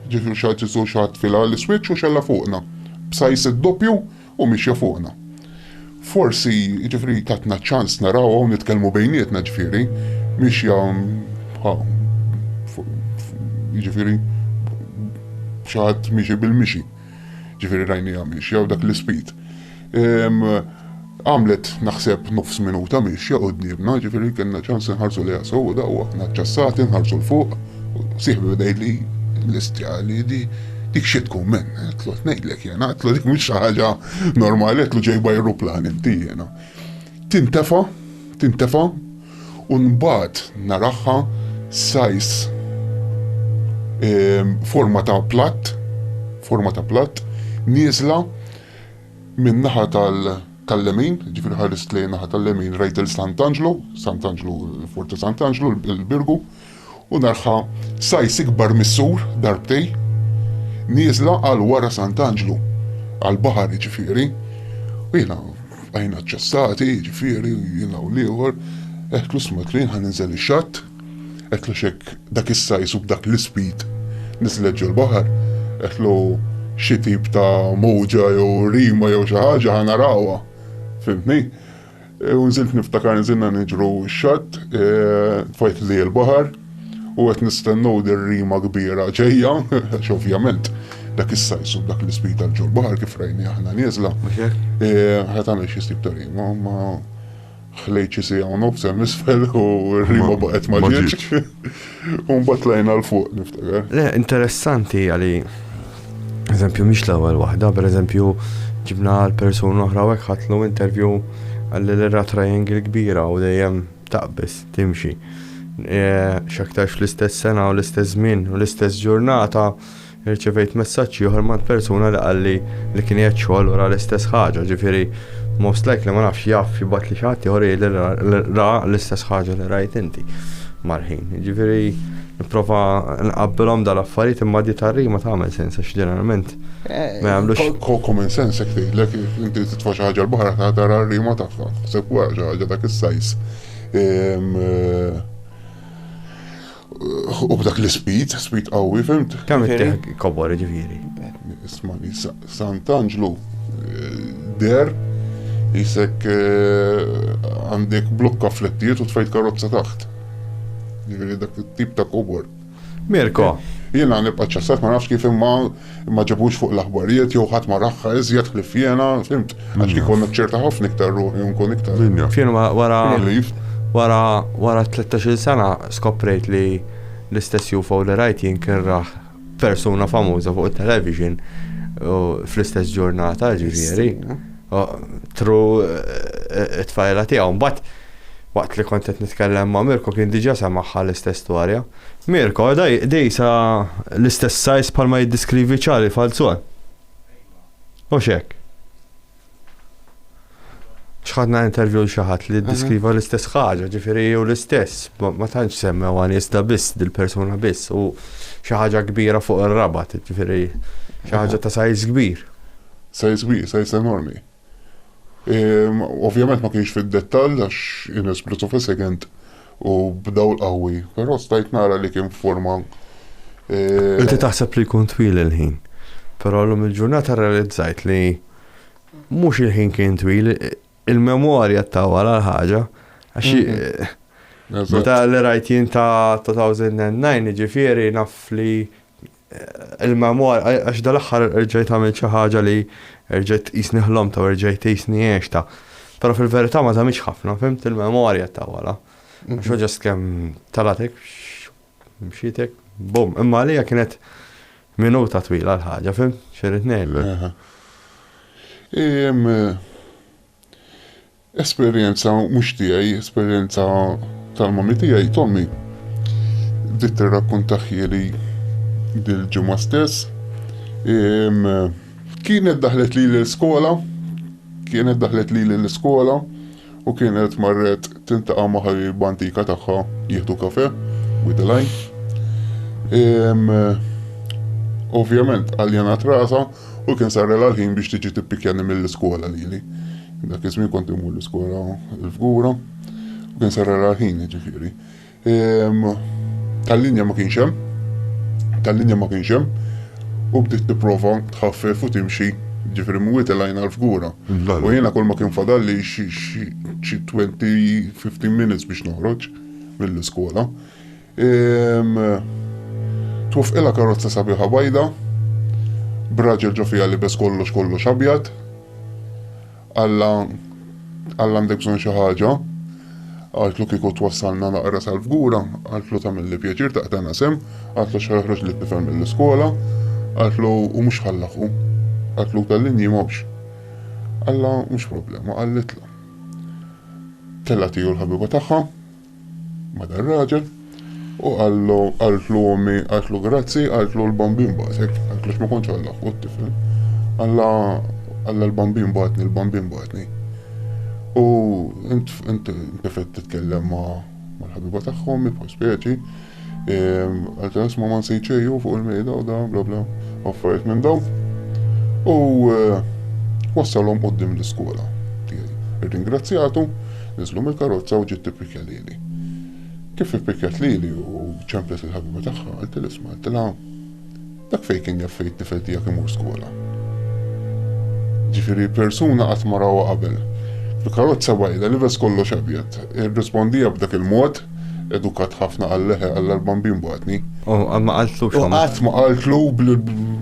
ġifir xatt isu xatt fila l-switch u xella fuqna. B'sajs id-doppju u mixja fuqna. Forsi, ġifiri, tatna ċans naraw u nitkellmu bejnietna ġifiri, mixja, ġifiri, xaħat miexi bil-mixi, ġifiri rajni mixja u dak l-speed. Għamlet naħseb nofs minuta mixja u d-nibna, ġifiri, kena ċans nħarsu li għasaw u daw, għakna ċassati nħarsu l-fuq, siħbi bidejli l-istjali dik xie tkun men, għetlu t-nejdlek jena, għetlu dik mux ħaġa normali, għetlu ġejba aeroplan inti jena. Tintefa, un-bad naraħħa sajs forma ta' platt, nizla minn naħa tal-lemin, ġifir ħarist li naħa tal-lemin rajt il-Sant'Angelo, Forte Sant'Angelo, il-Birgu, u narħa sajs ikbar mis-sur darbtej, nizla għal wara Sant'Angelo, għal bahar ġifiri, u jena għajna ċassati ġifiri, jena u liħor, eħtlu smatlu jena ninżel il-xat, eħtlu xek dak is-sajs u b'dak l-speed nisleġġu l-bahar, eħtlu xi tip ta' mowġa jew rima jew xi ħaġa ħanarawa, fimtni? U nżilt niftakar nżilna niġru x-xatt, tfajt li l-bahar, u qed nistennew dir-rima kbira ġejja, għax ovvjament dak is-sajs u dak l-ispit tal-ġol baħar kif rajni aħna nieżla. Ħed għamel xi stib ta' rima, ma ħlejt xi sija u nofs hemm isfel u r-rima baqgħet ma ġietx. U mbagħad tlejna l fuq niftakar. Le, interessanti għali, eżempju mhix l-ewwel waħda, pereżempju ġibna l-persuna oħra hekk ħadlu interview għalli l-ra triangle kbira u dejjem taqbis timxi. X'aktarx fl-istess sena u l-istess żmien u l-istess ġurnata irċevejt messaġġ ieħor ma' persuna li qalli li kien qed xogħol wara l-istess ħaġa, ġifieri most likely ma nafx jaf jibgħat li xi ħadd ieħor jgħidli ra l-istess ħaġa li rajt inti mal-ħin. Ġifieri nipprova nqabbilhom dal-affarijiet imma di tar-rima tagħmel sens għax ġeneralment ma jagħmlux. Common sense hekk tgħidlek inti titfa' xi ħaġa l-baħar tara r-rima tagħha, ħseb wara xi ħaġa dak is-sajs. U b'dak l-speed qawwi, fimt? Kemm ittieħ kobor ġifieri? Ismani, Sant'Angelo der jisek għandek blokka flettijiet u tfajt karozza taħt. Ġifieri dak it-tip ta' kobor. Mirko. Jiena nibqa' ċassat ma nafx kif imma ma ġabux fuq l-aħbarijiet jew ħadd ma raħħa iżjed ħlif jiena, fimt, għax kien ċerta ħafna iktar ruħi nkun iktar. Fien Relief. wara 13 sena skoprejt li l-istess UFO li rajt jien kien raħ persuna famuża fuq il-television fl-istess ġurnata ġifieri. Tru it-tfajla tiegħu. Mbagħad waqt li kont qed nitkellem ma' Mirko kien diġà semaħħa l-istess storja. Mirko dejsa l-istess sajs bħalma jiddeskrivi Ċarli Falzon. U x'hekk. X'ħadna intervju xi ħadd li ddeskriva l-istess ħaġa, ġifieri jew l-istess, ma tantx semmew għanies biss dil-persuna biss u xi ħaġa kbira fuq ir-rabat, ġifieri xi ħaġa ta' sajs kbir. Sajs kbir, sajs enormi. Ovvjament ma kienx fid-dettall għax inesplutu fis-sekend u b'dawl qawwi, però stajt nara li kien forma. Inti taħseb li jkun twil il-ħin, però llum il-ġurnata realizzajt li mhux il-ħin kien twil, il-memorja ta' wara l-ħaġa għax meta li rajt jien ta' 2009 ġifieri naf li il-memorja għax dal-aħħar rġajt għamil xi ħaġa li rġajt jisni ħlomta u rġajt jisni għexta. Pero fil-verità ma tamiex ħafna, fimt il-memorja ta' wara. Xo ġast kem talatek, mxietek, bum. Imma li kienet minuta twila l-ħagġa, fimt? Xerit nejl. Esperienza mux tijaj, esperienza tal-mami tijaj, Tommy. Ditt rakkuntaħjeli dil-ġumma stess. Kienet daħlet li l-skola, u kienet marret tintaqa' ma' ħabib antika tagħha jieħdu kafe with the line. Ovvjament għaljanat rasa u kien sarrela l-ħin biex tiġi tippikjani mill-iskola lili. Dak iż-żmien kont imur l-iskola l-Fgura u kien sarrela l-ħin ġifieri. Tal-linja ma kienx hemm u bdiet tipprova tħaffef u timxi ġifieri mwiet il-lajn għal-Fgura. U jiena kull ma kien fadalli xi 20-15 minutes biex noħroġ mill-iskola. Twufqilha karozza sabiħa bajda, b'raġel ġo fiha libes kollox abjad, alla għandek bżonn xi ħaġa, għaltlu kieku twassalna naqra sal-Fgura, għaltlu tagħmilli pjaċir taqtana sem, għaltlu xaħroġ li t-tifel mill-iskola, għaltlu u mhux ħallaħu, għaltlu tal-linji mhux. Alla mhux problema, għallitla. Tella tiju l-ħabiba tagħha, ma dar-raġel, u għaltlu grazzi, għaltlu l-bambin batek, għaltlu x'ma kontx ħallaħu t-tifel. Alla l-bambin batni. U inti fett titkellem ma' l-ħabiba tagħhom, jibqa' speċi, għalta nisma ma nsejt xejju fuq il-mejda u da bla bla affarijiet minn dawn. U wassalhom qudiem l-iskola tiegħi. Irringrazzjatu, niżlu mill-karozza u ġiet tippikja lili. Kif ippikjat lili u ċemplet il-ħabiba tagħha, għalti l-isma' għaltilha dak fejn kien jaffejt tifel tiegħek imur skola. Ġifieri persuna qatt ma rawha qabel. Fil-karozza bajda li bes kollox abjad. Irrispondija b'dak il-mod, edukat ħafna għall-leħe għall-bambin batni. Ma qaltlu U qatt ma qaltlu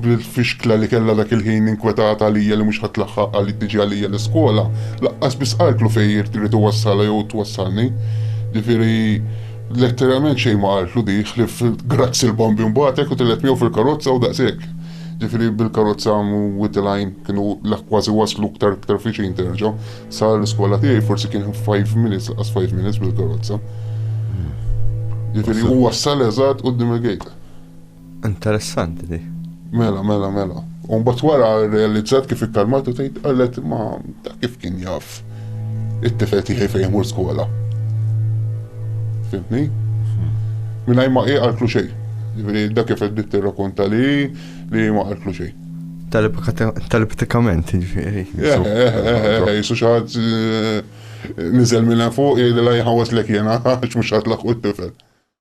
bil-fixkla li kella dak il-ħin inkwetata għalija li mhux ħatlaħħaq għalli tiġi għalija l-iskola. Laqqas biss qaltlu fejn trid iwassala jew twassalni. Ġifieri letteralment xejn ma qaltlu diħ li grazzi l-bambin batek u tillet miegħu fil-karozza u daqshekk. Ġifieri bil-karozza with the line kienu kważi waslu ktar fiċin terġa'. Sar l-iskola tiegħi forsi kien 5 minutes, laqas 5 minutes bil-karozza. Ġifieri u wassal eżatt quddiem il-gate. Interessanti di. Mela. U mbagħad wara realizzat kif ikkalmat u tgħid qalet ma ta' kif kien jaf it-tifel tiegħi fejn imur skola. Fimtni? Mingħajr ma qaltlu xejn. Ġifieri dak kif qed tirrakkonta li ma qaltlu xejn. Teleptikament, ġifieri. Jisu xi ħadd niżel minn fuq jgħidilha jħawwas lek jiena għax mhux ħadd laħqu t-tifel.